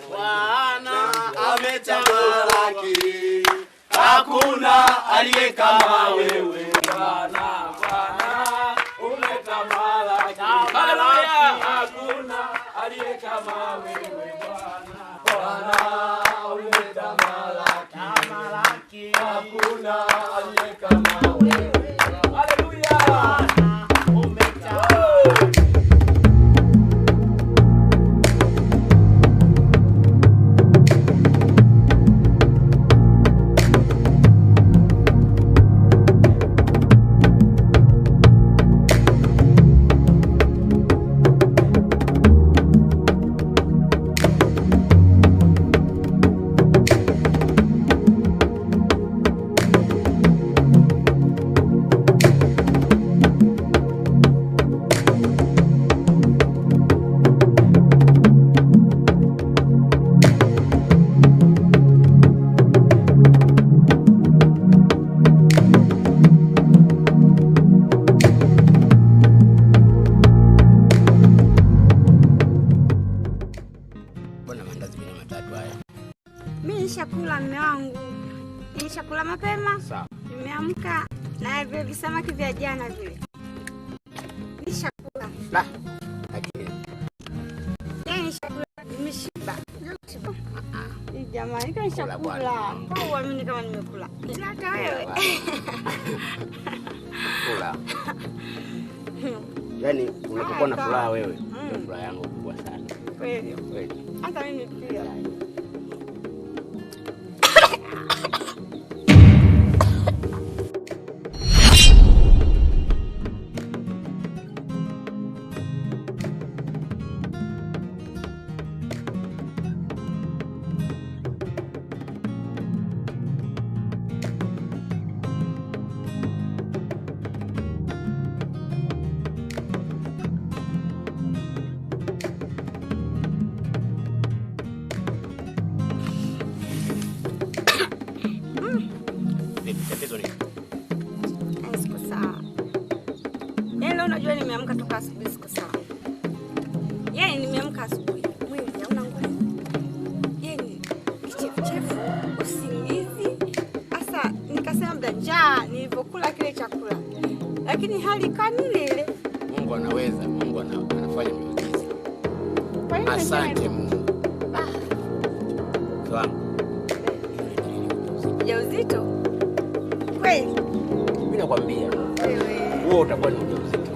Bwana ametamalaki, hakuna aliye kama wewe. Bwana umetamalaki, hakuna aliye kama wewe. Bwana umetamalaki, hakuna aliye kama wewe. Haleluya. Nishakula mume wangu. Nishakula mapema. Sawa. Nimeamka na vile visamaki vya jana vile. Nishakula. La. Lakini Nishakula. Nimeshiba. Jamani, kama nishakula. Kwa uamini kama nimekula. Hata wewe. kula. Yaani unapokuwa na furaha wewe, ndio furaha yangu kubwa sana. Kweli. Hata mimi pia. Unajua nimeamka toka asubuhi siko sawa. Yaani nimeamka asubuhi, mwili hauna nguvu. Yaani kichefuchefu, usingizi. Sasa nikasema muda njaa nilipokula kile chakula. Lakini hali kani ile. Mungu anaweza, Mungu anafanya miujiza. Asante Mungu. Ujauzito? Kweli? Mimi nakwambia. Wewe utakuwa ni ujauzito.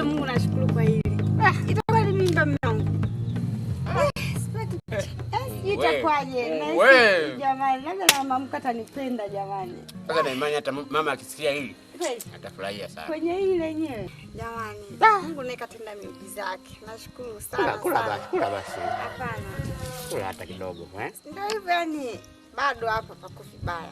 Mungu nashukuru kwa hili. Itakuwa ni mimba mwangu. Itakwaje? Jamani, labda na mama atanipenda jamani. Sasa na imani hata mama akisikia hili atafurahia sana. Kwenye hili lenyewe. Jamani, Mungu naye katenda miujiza yake. Nashukuru sana. Kula basi. Hapana. Kula hata kidogo, Ndio hivyo yani, bado hapa pako vibaya.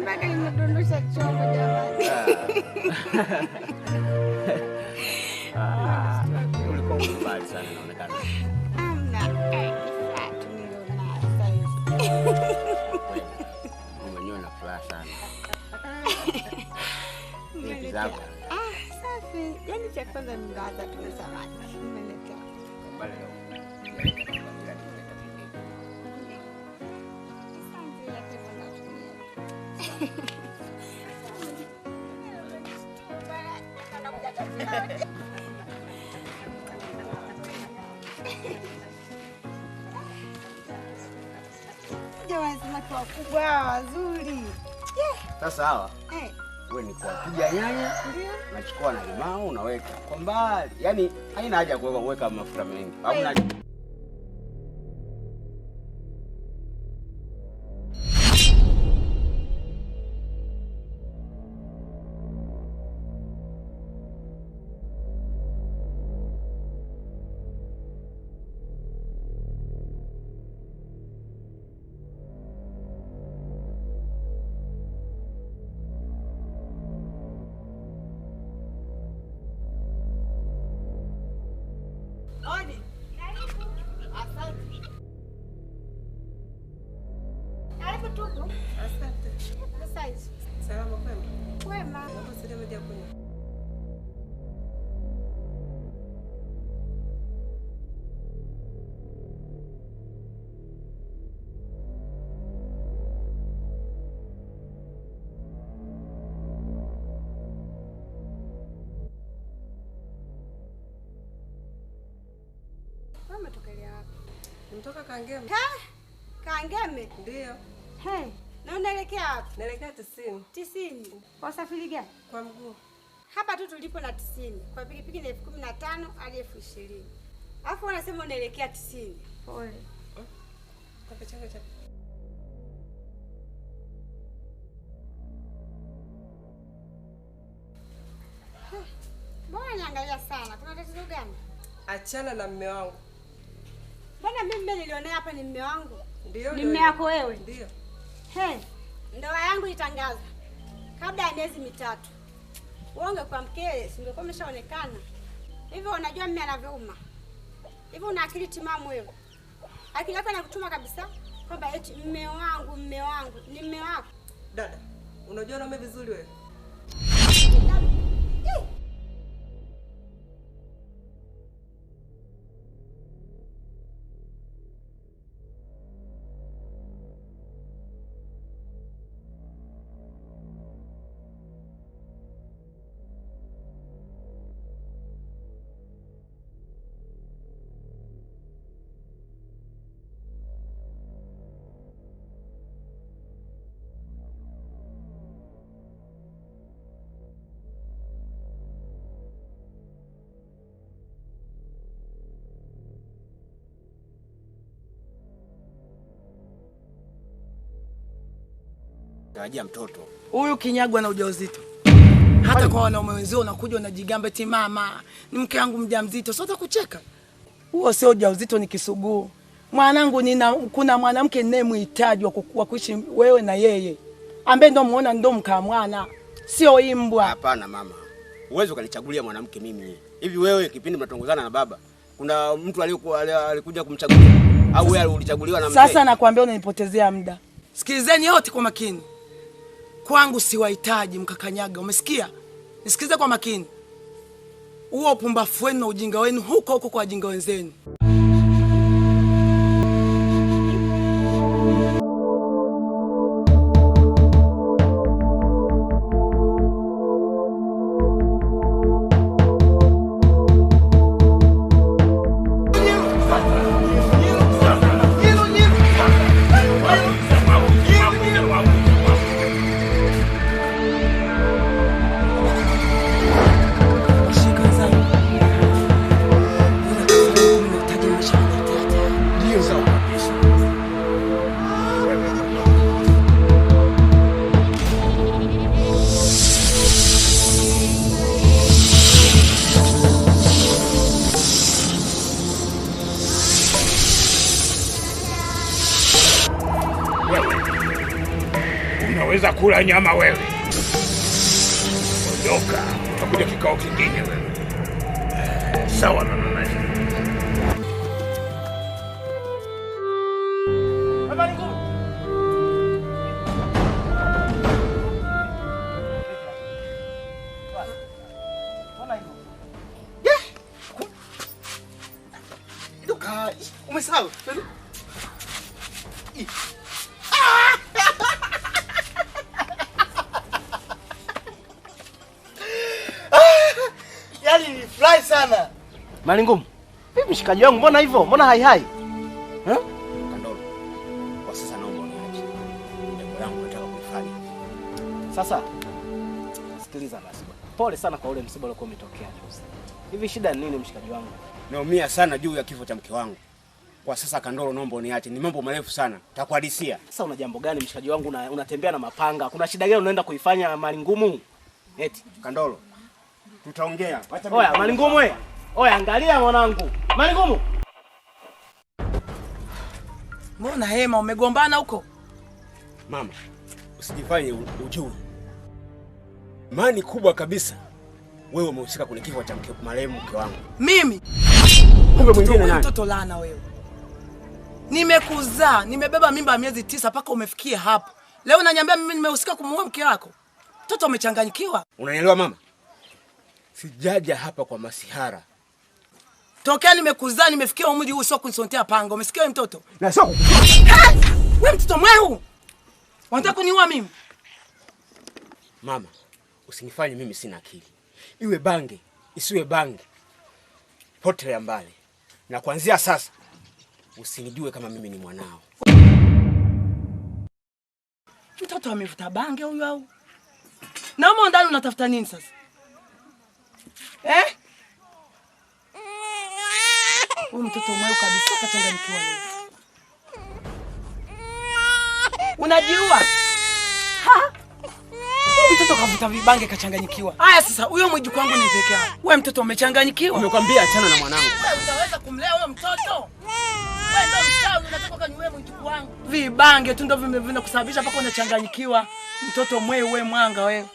Mpaka nimedondosha chombo jamani. Ulikuwa mbali sana inaonekana. Mwenyewe na furaha sana. zako. Safi. Yaani cha kwanza ningeanza tu samaki. Umeniletea. Bale leo. Jamani, samaki wakubwa wazuri. Sasa hawa wewe ni kuwapiga nyanya, unachukua na limao unaweka kwa mbali. Yaani haina haja kuweka mafuta mengi. Hauna Odi. Asante. Karibu tuko. Asante. Sasa hizi. Salama kwema? Kwema. Naomba sasa moja kunywa. Umetokelea wapi? Nimetoka Kangeme. Kangeme? Ndio. Hey, na unaelekea wapi? Naelekea 90. 90. Kwa usafiri gani? Kwa mguu. Hapa tu tulipo na 90. Kwa pikipiki ni 15,000 hadi 20,000. Alafu unasema unaelekea 90. Pole. Kwa changa cha. Mbona niangalia sana? Kuna tatizo gani? Achana na mume wangu. Mbona mimi nilionea hapa ni mume wangu? Ndio. Ni mume wako wewe? Ndio. Hey, ndoa yangu itangaza kabla ya miezi 3. Uonge kwa mkele, singekuwa umeshaonekana. Hivyo unajua mimi anavyouma. Hivyo una akili timamu wewe. Akili yako inakutuma kabisa kwamba eti mume wangu ni mume wako. Dada, unajua naume vizuri wewe. Tarajia mtoto. Huyu kinyagwa na ujauzito. Hata kwa wanaume wenzio unakuja unajigamba eti mama, ni mke wangu mjamzito, sio utakucheka. Huo sio ujauzito, ni kisuguu. Mwanangu, kuna mwanamke ninayemhitaji wa kuishi wewe na yeye. Ambaye ndo muona ndo mkaa mwana. Sio imbwa. Hapana mama. Uwezo ukanichagulia mwanamke mimi. Hivi wewe kipindi mnatongozana na baba, kuna mtu alikuja kumchagulia au wewe ulichaguliwa na mzee? Sasa nakwambia unanipotezea muda. Sikilizeni yote kwa makini. Kwangu siwahitaji mkakanyaga, umesikia? Nisikize kwa makini. Huo upumbafu wenu na ujinga wenu huko kwa wajinga wenzenu. Unaweza kula nyama wewe. Ondoka, utakuja kikao kingine wewe. Sawa na mama. Baba ni ngumu. sawa. Yaani nilifurahi sana. Malingumu. Mshikaji wangu mbona hivyo? Mbona hai hai? Kandolo. Kwa sasa naomba uniache. Jambo langu nataka kulifanya. Sasa sikiliza basi. Pole sana kwa ule msiba uliokuwa umetokea juzi. Hivi shida ni nini mshikaji wangu? Naumia sana juu ya kifo cha mke wangu. Kwa sasa Kandolo, naomba uniache. Ni mambo marefu sana. Nitakuhadisia. Sasa una jambo gani mshikaji wangu, unatembea na mapanga? Kuna shida gani unaenda kuifanya Malingumu? Eti Kandolo. Tutaongea. Oya Malingumu wewe. Oya angalia mwanangu. Malingumu. Mbona hema umegombana huko? Mama, usijifanye ujui. Mani kubwa kabisa. Wewe umehusika kwenye kifo cha marehemu mke wangu. Mimi? Kumbe mwingine nani? Mtoto laana wewe. Nimekuzaa, nimebeba mimba miezi 9 mpaka umefikia hapo. Leo unaniambia mimi nimehusika kumuua mke wako? Mtoto umechanganyikiwa. Unanielewa mama? Sijaja hapa kwa masihara. Tokea nimekuzaa nimefikia umri huu sio kunisontea panga. Umesikia wewe mtoto? Na sio. Wewe mtoto mwehu. Unataka kuniua mimi? Mama, usinifanye mimi sina akili. Iwe bange, isiwe bange. Potelea mbali. Na kuanzia sasa usinijue kama mimi ni mwanao. Mtoto amevuta bange huyu au? Na umo ndani unatafuta nini sasa? Huyu mtoto mwehu kabisa kachanganyikiwa leo. Unajiua? Ha? Huyu mtoto kavuta vibange kachanganyikiwa. Haya sasa huyo mjukuu wangu ni peke yake. Wewe mtoto umechanganyikiwa. Nimekwambia achana na mwanangu. Wewe utaweza kumlea huyo mtoto? Wewe ndio mchawi unataka kaniue mjukuu wangu. Vibange tu ndio vinakusababisha mpaka unachanganyikiwa. Mtoto mwehu wewe mwanga wewe.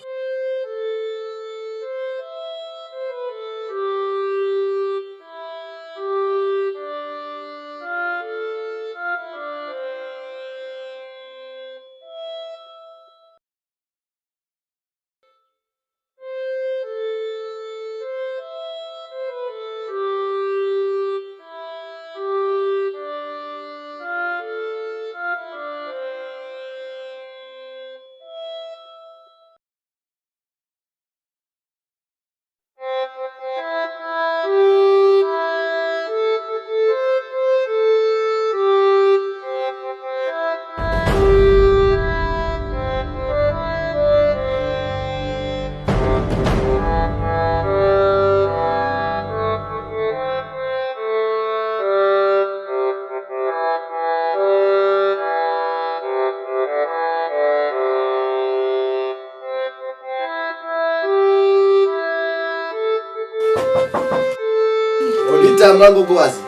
Pita mlango uko wazi.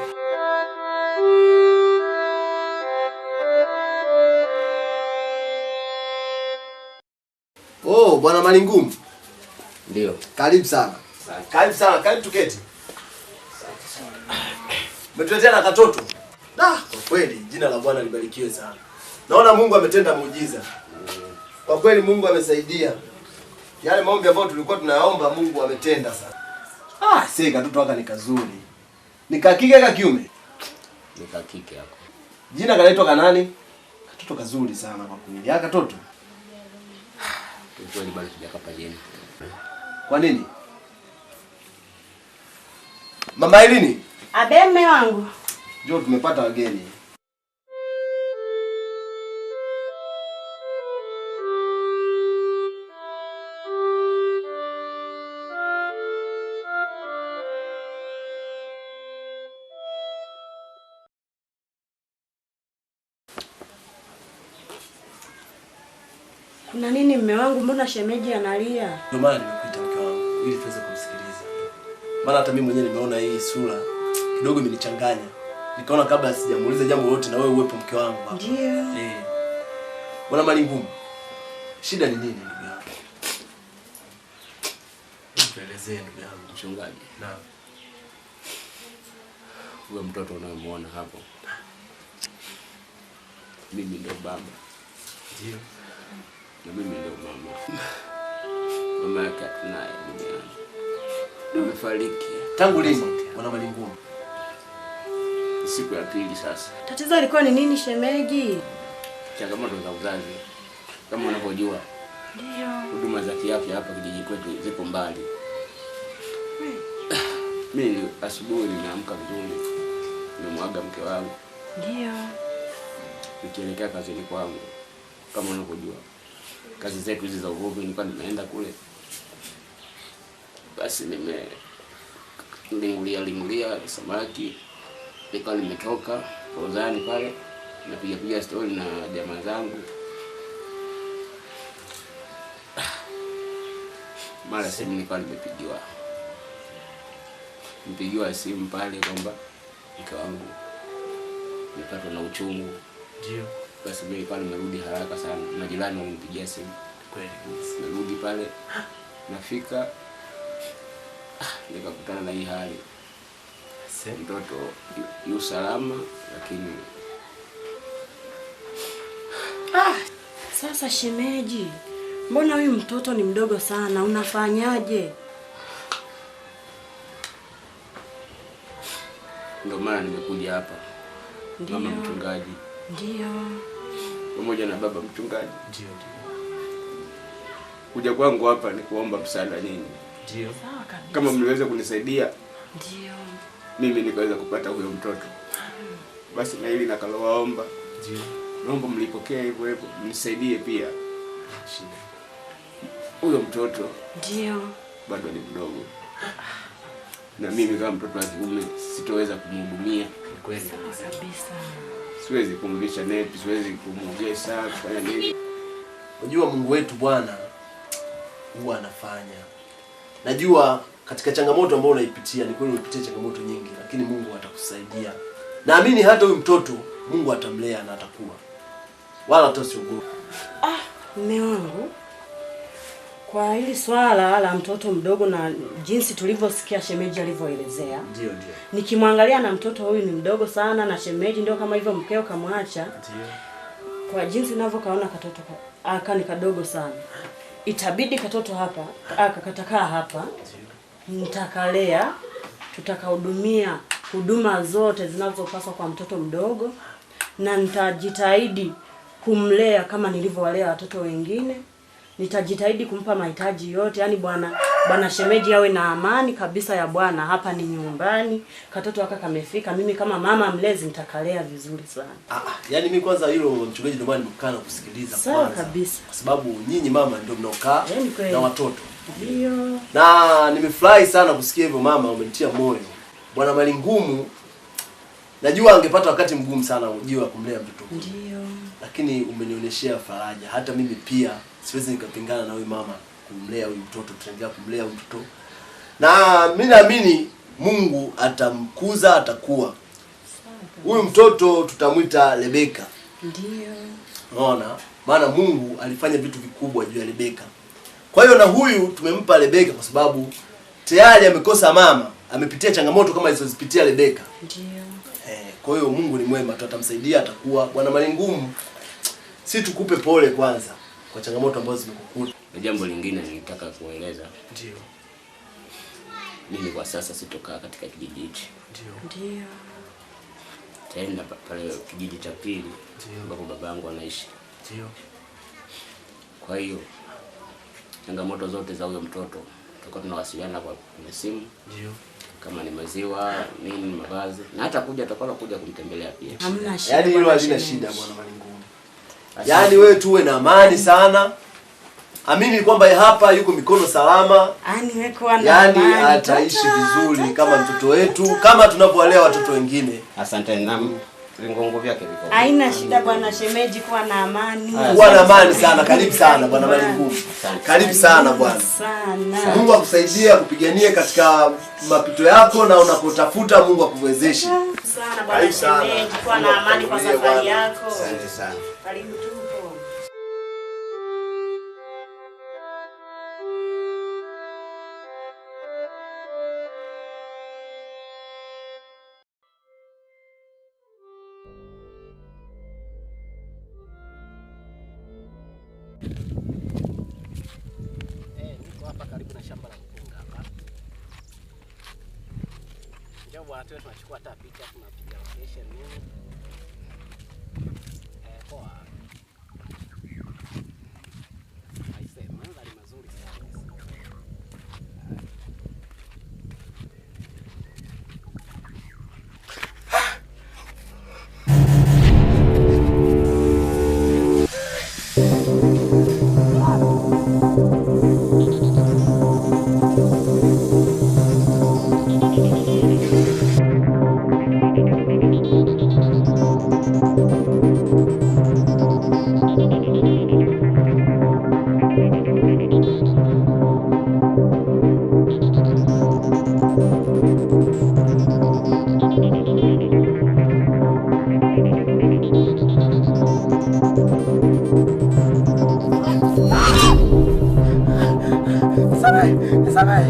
Oh, bwana Malingumu. Ndio. Karibu sana. Karibu sana, karibu tuketi. Umetuletea na katoto. Kwa kweli jina la Bwana libarikiwe sana. Naona Mungu ametenda muujiza. Kwa kweli Mungu amesaidia. Yale maombi ambayo tulikuwa tunayaomba Mungu ametenda sana. Sasa katoto haka ni kazuri. Ni kakike ka kiume? Ni kakike yako. Jina kanaitwa kanani? Katoto kazuri sana kwa kweli. Ya katoto. Kweli bado sijakapa jina. Kwa nini? Mama Elini? Abe mme wangu. Njoo tumepata wageni. Kuna nini mme wangu, mbona shemeji analia? Ndio maana nimekuita mke wangu ili tuweze kumsikiliza. Maana hata mimi mwenyewe nimeona hii sura kidogo imenichanganya. Nikaona kabla sijamuuliza jambo lolote na wewe uwepo mke wangu hapa. Ndio. Bwana Malingumu. Shida ni nini ndugu yangu? Tuelezee ndugu yangu. Mchungaji. Naam. Wewe mtoto unayemuona hapo. Mimi ndio baba. Ndio. Na mimi ndio mama. Mama yake naye duniani. Amefariki. Tangu lini Bwana Malingumu? siku ya pili sasa. Tatizo lilikuwa ni nini shemeji? Changamoto za uzazi. Kama unavyojua. Ndio. Huduma za kiafya hapa kijiji kwetu ziko mbali. Mimi asubuhi nimeamka vizuri. Nimemwaga mke wangu. Ndio. Nikielekea kazini kwangu. Kama unavyojua. Kazi zetu hizi za uvuvi nilikuwa nimeenda kule. Basi lingulia samaki. Nilikuwa nimetoka Ozani pale. Napiga story na jamaa zangu. Mara simu nilikuwa nimepigiwa simu pale kwamba mke wangu nipatwa na uchungu. Ndio. Basi mimi nilikuwa nimerudi haraka sana. Majirani walinipigia simu. Kweli. Nimerudi pale. Nafika nikakutana na hii hali. Mtoto yu salama lakini Sasa shemeji, mbona huyu mtoto ni mdogo sana? Unafanyaje? ndio maana nimekuja hapa. Ndio. Mama mchungaji. Ndio. Pamoja na baba mchungaji. Ndio. Kuja kwangu hapa ni kuomba msaada nyinyi. Ndio. Sawa kabisa. Kama mliweza kunisaidia. Ndio. Mimi nikaweza kupata huyo mtoto. Basi na hili nakalowaomba. Ndio. Naomba mlipokee hivyo hivyo, mnisaidie pia. Huyo mtoto ndio bado ni mdogo. Na mimi kama mtoto wa kiume sitoweza kumhudumia. Kweli kabisa. Siwezi kumlisha nepi, siwezi kumwogesa, kufanya nini. Unajua Mungu wetu Bwana huwa anafanya. Najua katika changamoto ambayo unaipitia, ni kweli unapitia changamoto nyingi, lakini Mungu atakusaidia. Naamini hata huyu mtoto Mungu atamlea na atakuwa. Wala usiogope. Mume wangu, kwa hili swala la mtoto mdogo na jinsi tulivyosikia shemeji alivyoelezea. Ndio. Nikimwangalia na mtoto huyu ni mdogo sana na shemeji ndio kama hivyo mkeo kamwacha. Ndio. Kwa jinsi ninavyokaona katoto akani kadogo sana. Itabidi katoto hapa, akakatakaa hapa. Nitakalea, tutakahudumia huduma zote zinazopaswa kwa mtoto mdogo na nitajitahidi kumlea kama nilivyowalea watoto wengine. Nitajitahidi kumpa mahitaji yote, yani bwana shemeji awe na amani kabisa ya Bwana. Hapa ni nyumbani, katoto haka kamefika, mimi kama mama mlezi nitakalea vizuri sana. Yani mimi kwanza hilo mchungaji ndio maana nimekaa na kusikiliza kwanza. Sawa kabisa. Kwa sababu nyinyi mama ndio mnaokaa na watoto. Ndio. Na nimefurahi sana kusikia hivyo mama, umenitia moyo. Bwana Malingumu najua angepata wakati mgumu sana ujio wa kumlea mtoto. Ndio. Lakini umenionyeshia faraja. Hata mimi pia siwezi nikapingana na wewe mama kumlea huyu mtoto, tutaendelea kumlea huyu mtoto. Na mimi naamini Mungu atamkuza, atakuwa. Huyu mtoto tutamuita Rebeka. Ndio. Unaona? Maana Mungu alifanya vitu vikubwa juu ya Rebeka. Kwa hiyo na huyu tumempa Rebeka kwa sababu tayari amekosa mama, amepitia changamoto kama alizozipitia Rebeka. Ndio. Kwa hiyo Mungu ni mwema, atamsaidia, atakuwa. Bwana Malingumu, si tukupe pole kwanza kwa changamoto ambazo zimekukuta. Na jambo lingine nilitaka kueleza. Ndio. Mimi kwa sasa sitokaa katika kijiji hichi. Ndio. Tena pale kijiji cha pili ambapo babangu anaishi. Ndio. Kwa hiyo changamoto zote za huyo mtoto tutakuwa tunawasiliana kwa simu. Ndio. Kama ni maziwa, nini, mavazi, na hata tutakuwa kuja kumtembelea pia. Hamna shida. Yaani hilo halina shida Bwana Malingumu. Yaani wewe tuwe na amani sana. Amini kwamba hapa yuko mikono salama. Yaani ataishi vizuri kama mtoto wetu, kama tunavyowalea watoto wengine. Asante na vingongo vyake viko. Haina shida bwana shemeji, kuwa na amani. Kuwa na amani sana. Karibu sana Bwana Malingumu. Karibu sana Bwana. Mungu akusaidie kupigania katika mapito yako na unapotafuta, Mungu akuwezeshe. Sana bwana shemeji, kuwa na amani kwa safari yako. Asante sana. Karibu tu. tu tunachukua hata picha tunapiga location nini. Poa. Aisee, mandhari mazuri sana.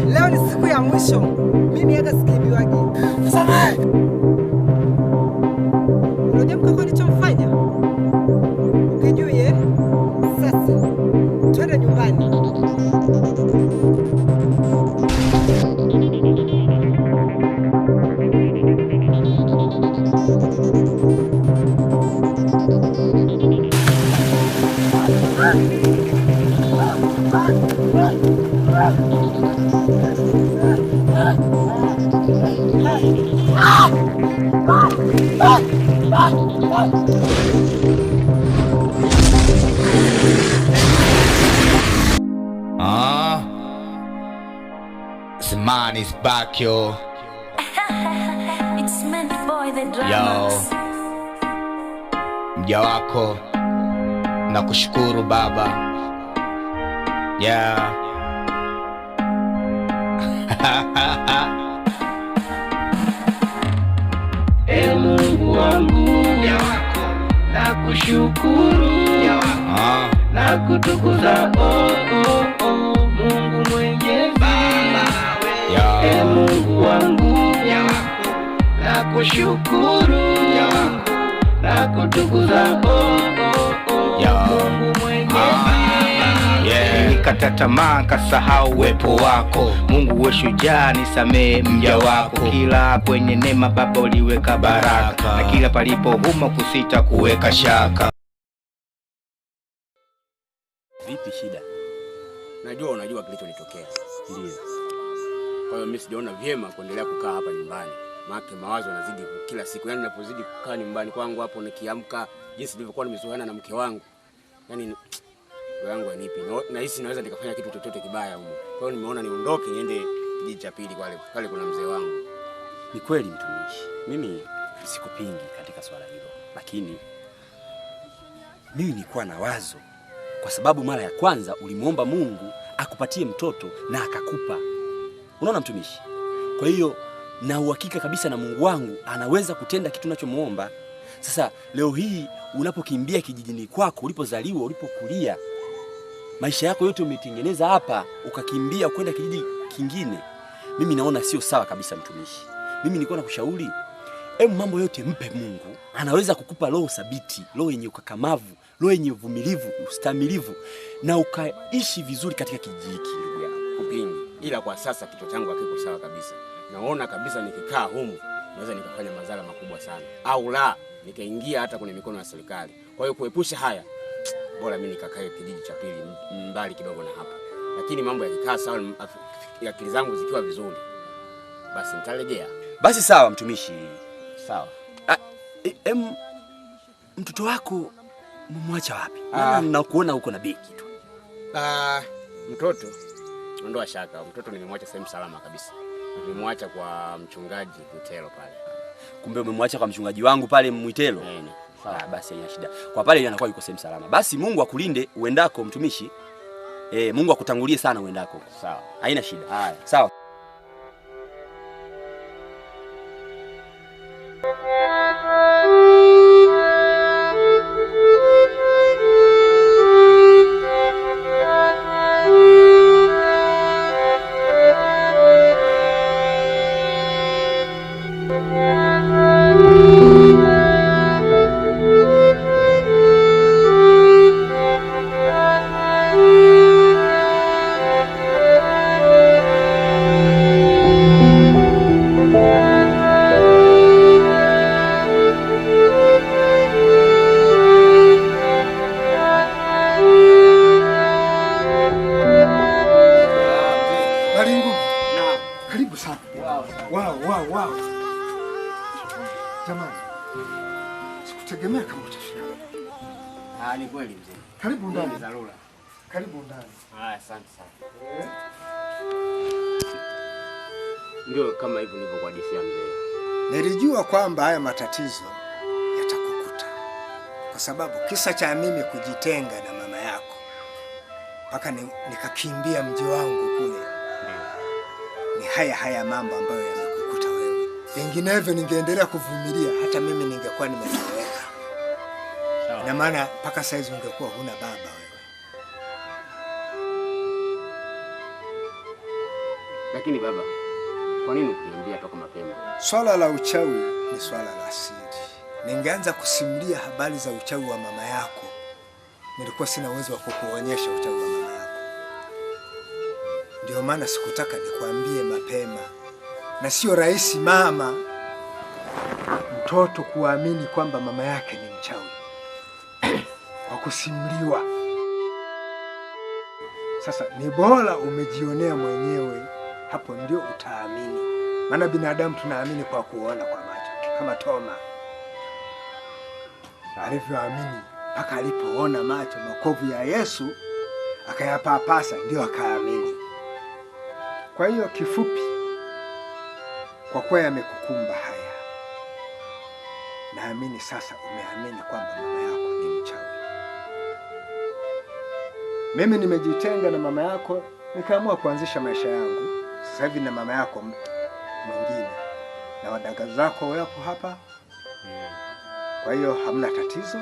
Leo ni siku ya mwisho. Mimi hata sikibiwagi. Unajua mkako alichomfanya? Ukijue sasa. Twende nyumbani. The man is back, yo. It's meant for the Yo, dramas. mja wako nakushukuru baba. Yeah. E Mungu wangu, nakushukuru, nakutukuza, Mungu mwenyezi. E Mungu wangu, nakushukuru, nakutukuza, Mungu mwenyezi. Nikata tamaa kasahau uwepo wako, Mungu we shujaa, nisamee mja wako. Kila kwenye neema Baba uliweka baraka, na kila palipo huma kusita kuweka shaka. Vipi shida? Najua unajua kilichonitokea. Ndio. Kwa hiyo mimi sijaona vyema kuendelea kukaa hapa nyumbani. Maana mawazo yanazidi kila siku. Yaani ninapozidi kukaa nyumbani kwangu hapo nikiamka jinsi nilivyokuwa nimezoeana na mke wangu. Yaani yangu anipi. Na hisi naweza nikafanya kitu chochote kibaya huko. Kwa hiyo nimeona niondoke niende kijiji cha pili pale kuna mzee wangu. Ni kweli mtumishi, mimi sikupingi katika swala hilo, lakini mimi nilikuwa na wazo, kwa sababu mara ya kwanza ulimuomba Mungu akupatie mtoto na akakupa. Unaona mtumishi? Kwa hiyo na uhakika kabisa na Mungu wangu anaweza kutenda kitu unachomuomba. Sasa leo hii unapokimbia kijijini kwako, ulipozaliwa, ulipokulia, maisha yako yote umetengeneza hapa, ukakimbia kwenda kijiji kingine, mimi naona sio sawa kabisa mtumishi. Mimi nilikuwa nakushauri, mambo yote mpe Mungu. Anaweza kukupa roho thabiti, roho yenye ukakamavu, roho yenye uvumilivu, ustamilivu, na ukaishi vizuri katika kijiji hiki ndugu yangu. Kupingi. Ila kwa sasa kichwa changu hakiko sawa kabisa. Naona kabisa nikikaa humu naweza nikafanya madhara makubwa sana. Au la, nikaingia hata kwenye mikono ya serikali. Kwa hiyo kuepusha haya, bora mimi nikakae kijiji cha pili mbali kidogo na hapa. Lakini mambo yakikaa sawa, akili zangu zikiwa vizuri, basi nitarejea. Basi sawa mtumishi. Sawa. Mtoto wako mumwacha wapi? Nakuona huko na beki tu. Mtoto ondoa shaka. Mtoto nimemwacha sehemu salama kabisa. Nimemwacha kwa mchungaji Mwitelo pale. Kumbe umemwacha kwa mchungaji wangu pale Mwitelo? Sawa, basi haina shida. Kwa pale anakuwa yuko sehemu salama. Basi Mungu akulinde uendako mtumishi. Mungu akutangulie sana uendako. Sawa. Haina shida. Haya. Sawa. Malingu. Naam. Karibu sana. Wow. Jamani. Sikutegemea kama utafika. Ni kweli mzee. Karibu ndani. Dharura. Karibu ndani. Asante sana. Ndio kama hivyo nilivyokuhadithia mzee. Nilijua kwamba haya matatizo yatakukuta, kwa sababu kisa cha mimi kujitenga na mama yako mpaka nikakimbia mji wangu kule, ni haya mambo ambayo yamekukuta wewe. Vinginevyo ningeendelea kuvumilia, hata mimi ningekuwa nimetoweka. Na maana mpaka saizi ungekuwa huna baba wewe. Lakini baba, kwa nini ukiniambia toka mapema? Swala la uchawi ni swala la siri. Ningeanza kusimulia habari za uchawi wa mama yako, nilikuwa sina uwezo wa kukuonyesha uchawi wa mama yako. Ndio maana sikutaka nikwambie mapema. Na sio rahisi mama mtoto kuamini kwamba mama yake ni mchawi kwa kusimuliwa. Sasa ni bora umejionea mwenyewe, hapo ndio utaamini. Maana binadamu tunaamini kwa kuona kwa macho, kama Toma alivyoamini mpaka alipoona macho makovu ya Yesu akayapapasa, ndio akaamini. Kwa hiyo kifupi, kwa kuwa yamekukumba haya, naamini sasa umeamini kwamba mama yako ni mchawi. Mimi nimejitenga na mama yako, nikaamua kuanzisha maisha yangu. Sasa hivi na mama yako mwingine, na wadada zako wapo hapa. Kwa hiyo hamna tatizo.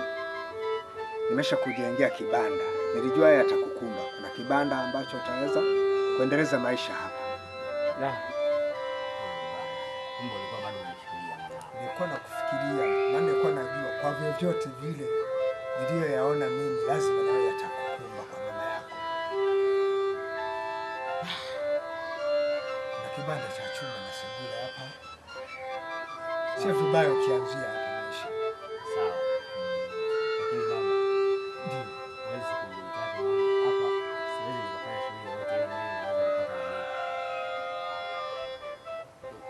Nimesha kujengea kibanda. Nilijua yatakukumba. Kuna kibanda ambacho utaweza kuendeleza maisha hapa. Nilikuwa nakufikiria, na nilikuwa najua kwa vyovyote vile niliyoyaona mimi lazima nawe yatakukumba kwa mama yako. Kuna kibanda cha chuma na sebule hapa. Sio vibaya ukianzia hapa maisha. Sawa. Lakini baba, ndio huwezi kunitaka hapa. Siwezi nikafanya shughuli yoyote ile mimi naweza kupata mali.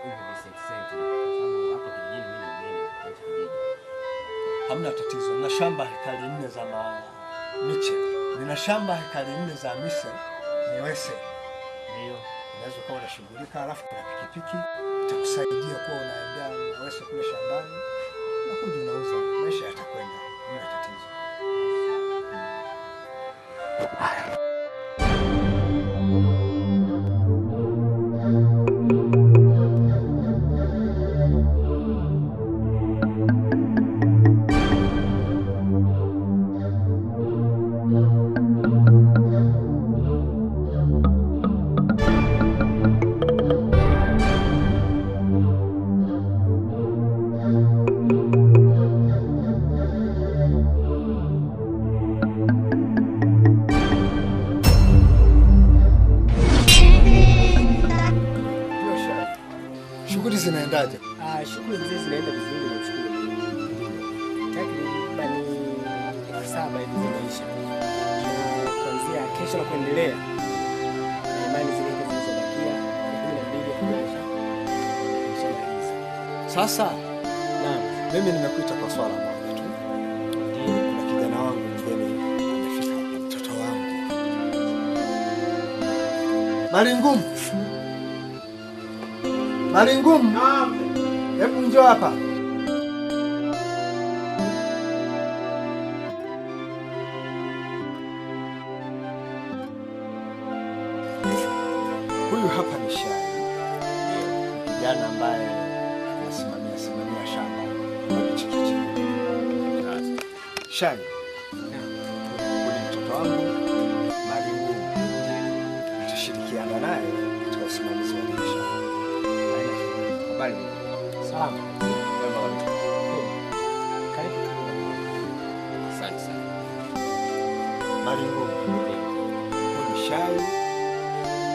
Hivyo ni senti. Kwa sababu hapa kijijini mimi ni mgeni katika kijiji. Hamna tatizo. Na shamba hekari 4 za miche. Nina shamba hekari 4 za mise niwese. Ndio. Unaweza kuwa unashughulika, alafu kuna pikipiki itakusaidia kuwa unaendea niwese kule shambani. Na kuja unauza, maisha yatakwenda. Hamna tatizo. Shughuli zinaendaje? Shughuli hizi zinaenda vizuri na mshukuru Mungu. Takriban wiki 7 hivi zimeisha. Na kuanzia kesho na kuendelea, na imani zile zilizobakia 12 kuisha. Inshallah. Sasa, naam, mimi nimekuita kwa swala moja tu. Kuna kijana wangu mgeni amefika hapa, mtoto wangu. Malingumu. Malingumu. Naam. Hebu njoo hapa. Huyu hapa ni Shai. Kijana ambaye anasimamia shamba la chikichi. Shai. Huyu mtoto wangu Malingumu. Tutashirikiana naye katika usimamizi wa shamba. Habari. Salama. Karibu. Asante sana. Malingumu. Huyu Shai.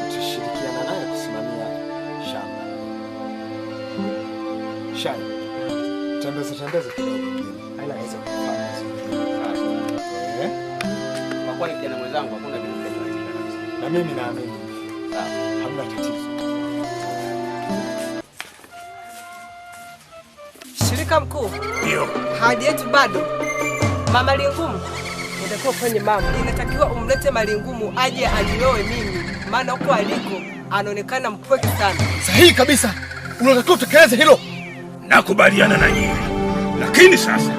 Tutashirikiana naye kusimamia shamba. Shai. Tembeza kidogo mgeni. Anaweza kufanya vizuri. Kwa kuwa ni kijana mwenzangu hakuna kitu kinachowezekana. Na mimi naamini. Sawa. Hamna tatizo. kaka mkuu. Ndio. Hadi yetu bado. Mama Lingumu, unatakiwa ufanye mambo. Inatakiwa umlete Malingumu aje anioe mimi, maana huko aliko anaonekana mpweke sana. Sahihi kabisa. Unatakiwa utekeleze hilo. Nakubaliana na nyinyi. Lakini sasa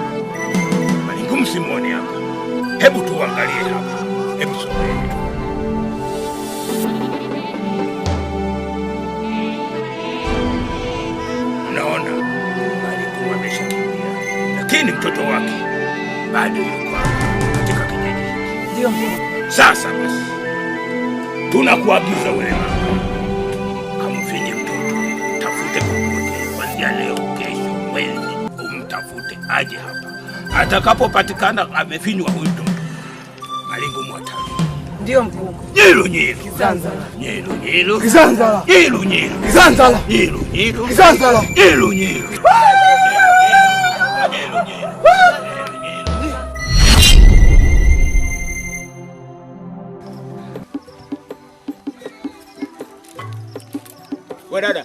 Malingumu simuone hapa. Hebu tuangalie hapa. Hebu sogeni. Naona Malingumu ameshakimbia. Lakini mtoto wake bado yuko katika kijiji hiki. Ndio. Sasa basi tunakuagiza wewe mama, kamfinye mtoto, tafute popote kuanzia leo, kesho, mwezi, umtafute aje hapa. Atakapopatikana amefinywa huyu mtoto, Malingumu atarudi. Ndio mkuu. Nyilu nyilu. Kizanzala. Nyilu nyilu. Kizanzala. Nyilu nyilu. Kizanzala. Nyilu nyilu. Kizanzala. Nyilu nyilu. Wewe dada.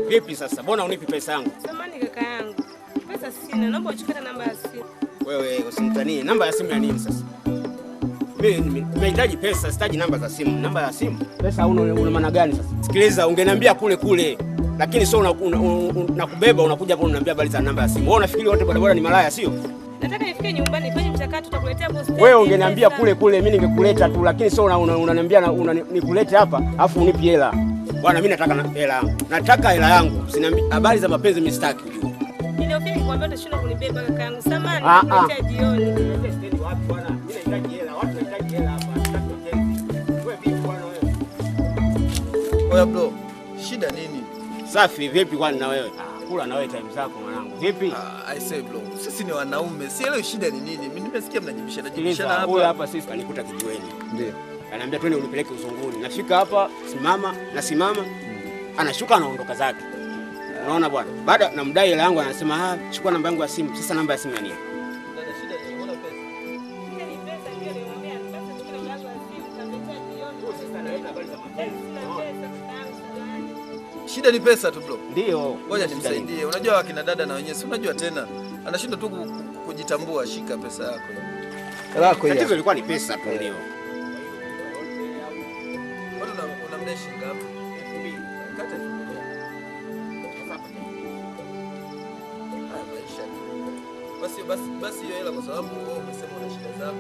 Vipi sasa? Mbona unipi pesa yangu? Samani kaka yangu. Pesa sina, naomba uchukue namba ya simu. Wewe usinitanie. Namba ya simu ya nini sasa? Mimi nimehitaji pesa, sitaji namba za simu. Namba ya simu? Pesa una maana gani sasa? Sikiliza, ungeniambia kule. Lakini sio unakubeba unakuja hapo unaniambia habari za namba ya simu. Wewe unafikiri wote bodaboda ni malaya sio? Nataka nifike nyumbani nifanye mchakato tutakuletea posta. Wewe ungeniambia kule mimi ningekuleta tu, lakini sio unaniambia nikulete hapa afu unipi hela. Bwana mimi nataka hela yangu. Nataka hela yangu. Sina habari za mapenzi mimi sitaki kujua. Niliofika nikwambia utashinda kunibeba kaka yangu. Samani nikuletea jioni. Wapi bwana? Mimi nahitaji hela. Watu wanahitaji hela hapa. Wewe vipi bwana wewe? Oya bro, shida nini? Safi vipi kwani na wewe? Kula na wewe time zako mwanangu. Vipi? I say bro, sisi ni wanaume. Sielewi shida ni nini. Mimi nimesikia mnajibishana hapa. Huyu hapa sisi kanikuta kijiweni. Ndio. Ananiambia twende unipeleke Uzunguni. Nafika hapa, nasimama, anashuka anaondoka zake. Unaona bwana? Baada namdai hela yangu anasema, chukua namba yangu ya simu. Sasa namba ya simu ya nini? Dada shida ni mbona pesa? Shida ni pesa ndio nilimwambia pesa chukua namba yangu ya simu nitamletea jioni. Sasa analeta habari za mapenzi. Shida ni pesa tu bro. Ndio. Ngoja nimsaidie. Unajua wakina dada na wenyewe, si unajua tena. Anashinda tu kujitambua, shika pesa yako. Hela yako hiyo. Tatizo lilikuwa ni pesa tu ndio. Unamdeshi ngapi? Kata basi hiyo hela kwa sababu wewe umesema una shida zako.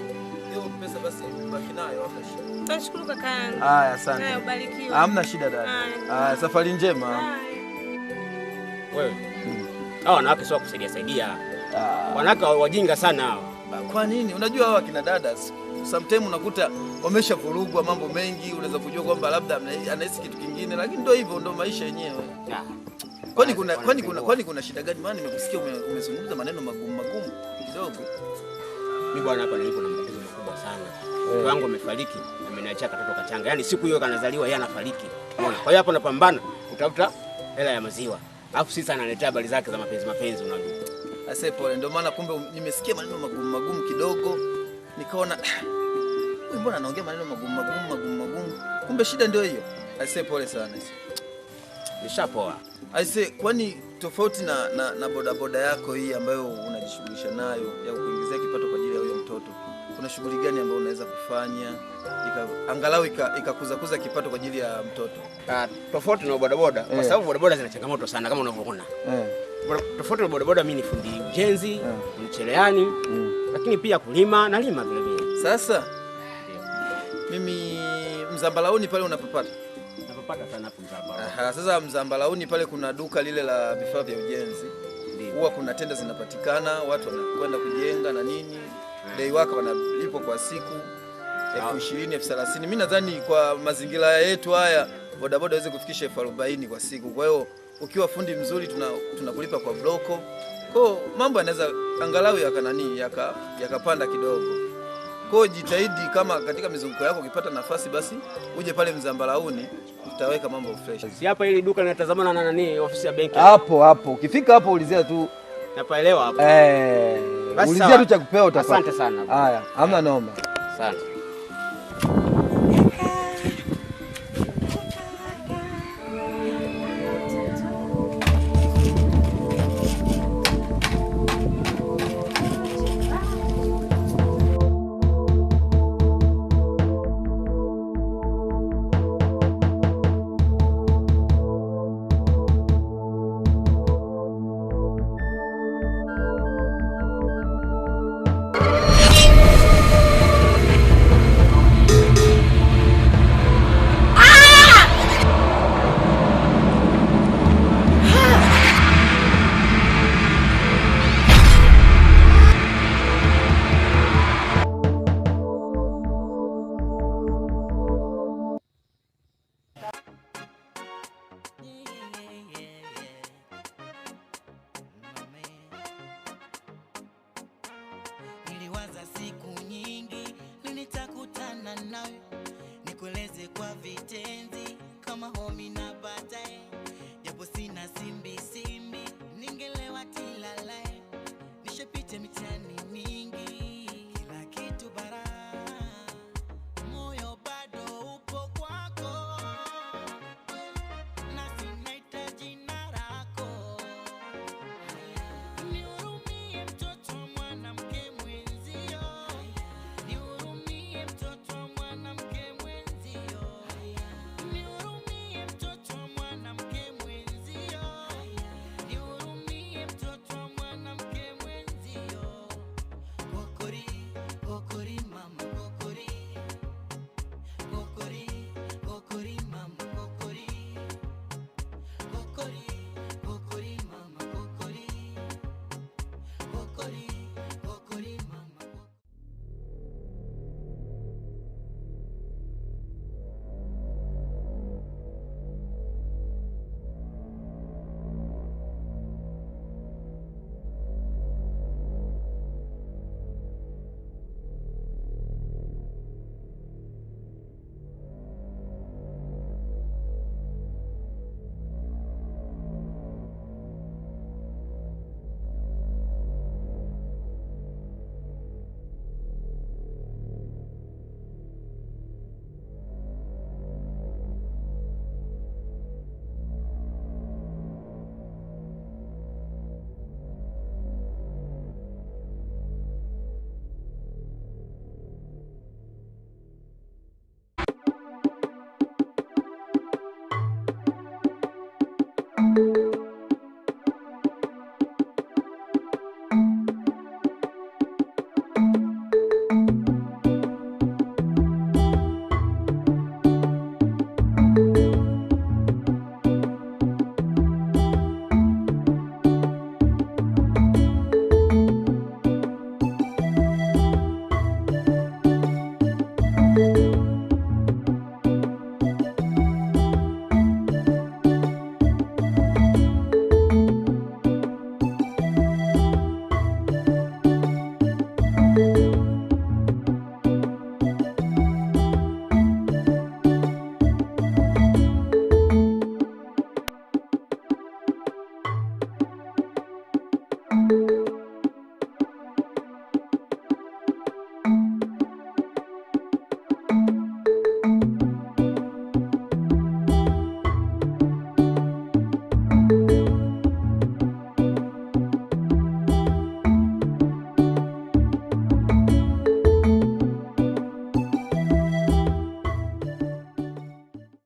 Hiyo pesa basi baki nayo hapo shida. Tunashukuru kaka yangu. Haya asante. Haya ubarikiwe. Hamna shida dada. Haya safari njema. Wewe. Hao wanawake sio kusaidia. Wanawake wajinga sana hao. Kwa nini? Unajua hao akina dada sometimes unakuta wameshavurugwa mambo mengi, unaweza kujua kwamba labda anahisi kitu kingine, lakini ndio hivyo, ndio maisha yenyewe. Kwani kuna shida gani? Maana nimekusikia umezungumza maneno magumu kidogo. Mimi bwana hapa nilipo na matatizo makubwa sana. Mke wangu amefariki, ameniachia katoto kachanga. Yaani siku hiyo kanazaliwa yeye anafariki. Unaona? Kwa hiyo hapo napambana kutafuta hela ya maziwa. Alafu sisi analetea habari zake za mapenzi unajua. Ase pole, ndio maana kumbe nimesikia maneno magumu kidogo. Nikaona mbona anaongea maneno magumu. Kumbe shida ndio hiyo. Ase pole sana. Nishapoa. Aise, kwani tofauti na bodaboda yako hii ambayo unajishughulisha nayo ya kuingizia kipato kwa ajili ya huyo mtoto, kuna shughuli gani ambayo unaweza kufanya angalau ikakuza kipato kwa ajili ya mtoto? Tofauti na bodaboda, kwa sababu bodaboda zina changamoto sana kama unavyoona. Tofauti na bodaboda mimi ni fundi ujenzi, mcheleani, lakini pia kulima na lima vile vile. Sasa mimi Mzambalauni pale unapopata sana hapo Mzambalauni. Sasa Mzambalauni pale kuna duka lile la vifaa vya ujenzi. Huwa kuna tenda zinapatikana, watu wanakwenda kujenga na nini. Dai wako wanalipo kwa siku 20,000, 30,000. Mimi nadhani kwa mazingira yetu haya bodaboda hawezi kufikisha 40,000 kwa siku. Kwa hiyo ukiwa fundi mzuri tunakulipa kwa bloko. Kwa mambo yanaweza angalau yakapanda kidogo. Kwa jitahidi kama katika mizunguko yako ukipata nafasi basi uje pale Mzambalauni utaweka mambo fresh. Si hapa ili duka linatazamana na nani ofisi ya benki. Hapo. Ukifika hapo ulizia tu. Napaelewa hapo. Ulizia tu cha kupewa utapata. Asante sana. Haya, hamna noma. Asante. kama homi na baadaye, japo sina simbi simbi, ningelewa tilalae, nishapita mitihani mingi, kila kitu bara, moyo bado upo kwako, na sinahitaji na rako. Nihurumie mtoto wa mwanamke mwenzio, nihurumie mtoto wa mwanamke mwenzio, nihurumie mtoto wa mwanamke mwenzio, nihurumie mtoto wa mwanamke mwenzio. Kokori, kokori mama, kokori, kokori, kokori mama, kokori, kokori, kokori mama, kokori, kokori, kokori mama. Thank you.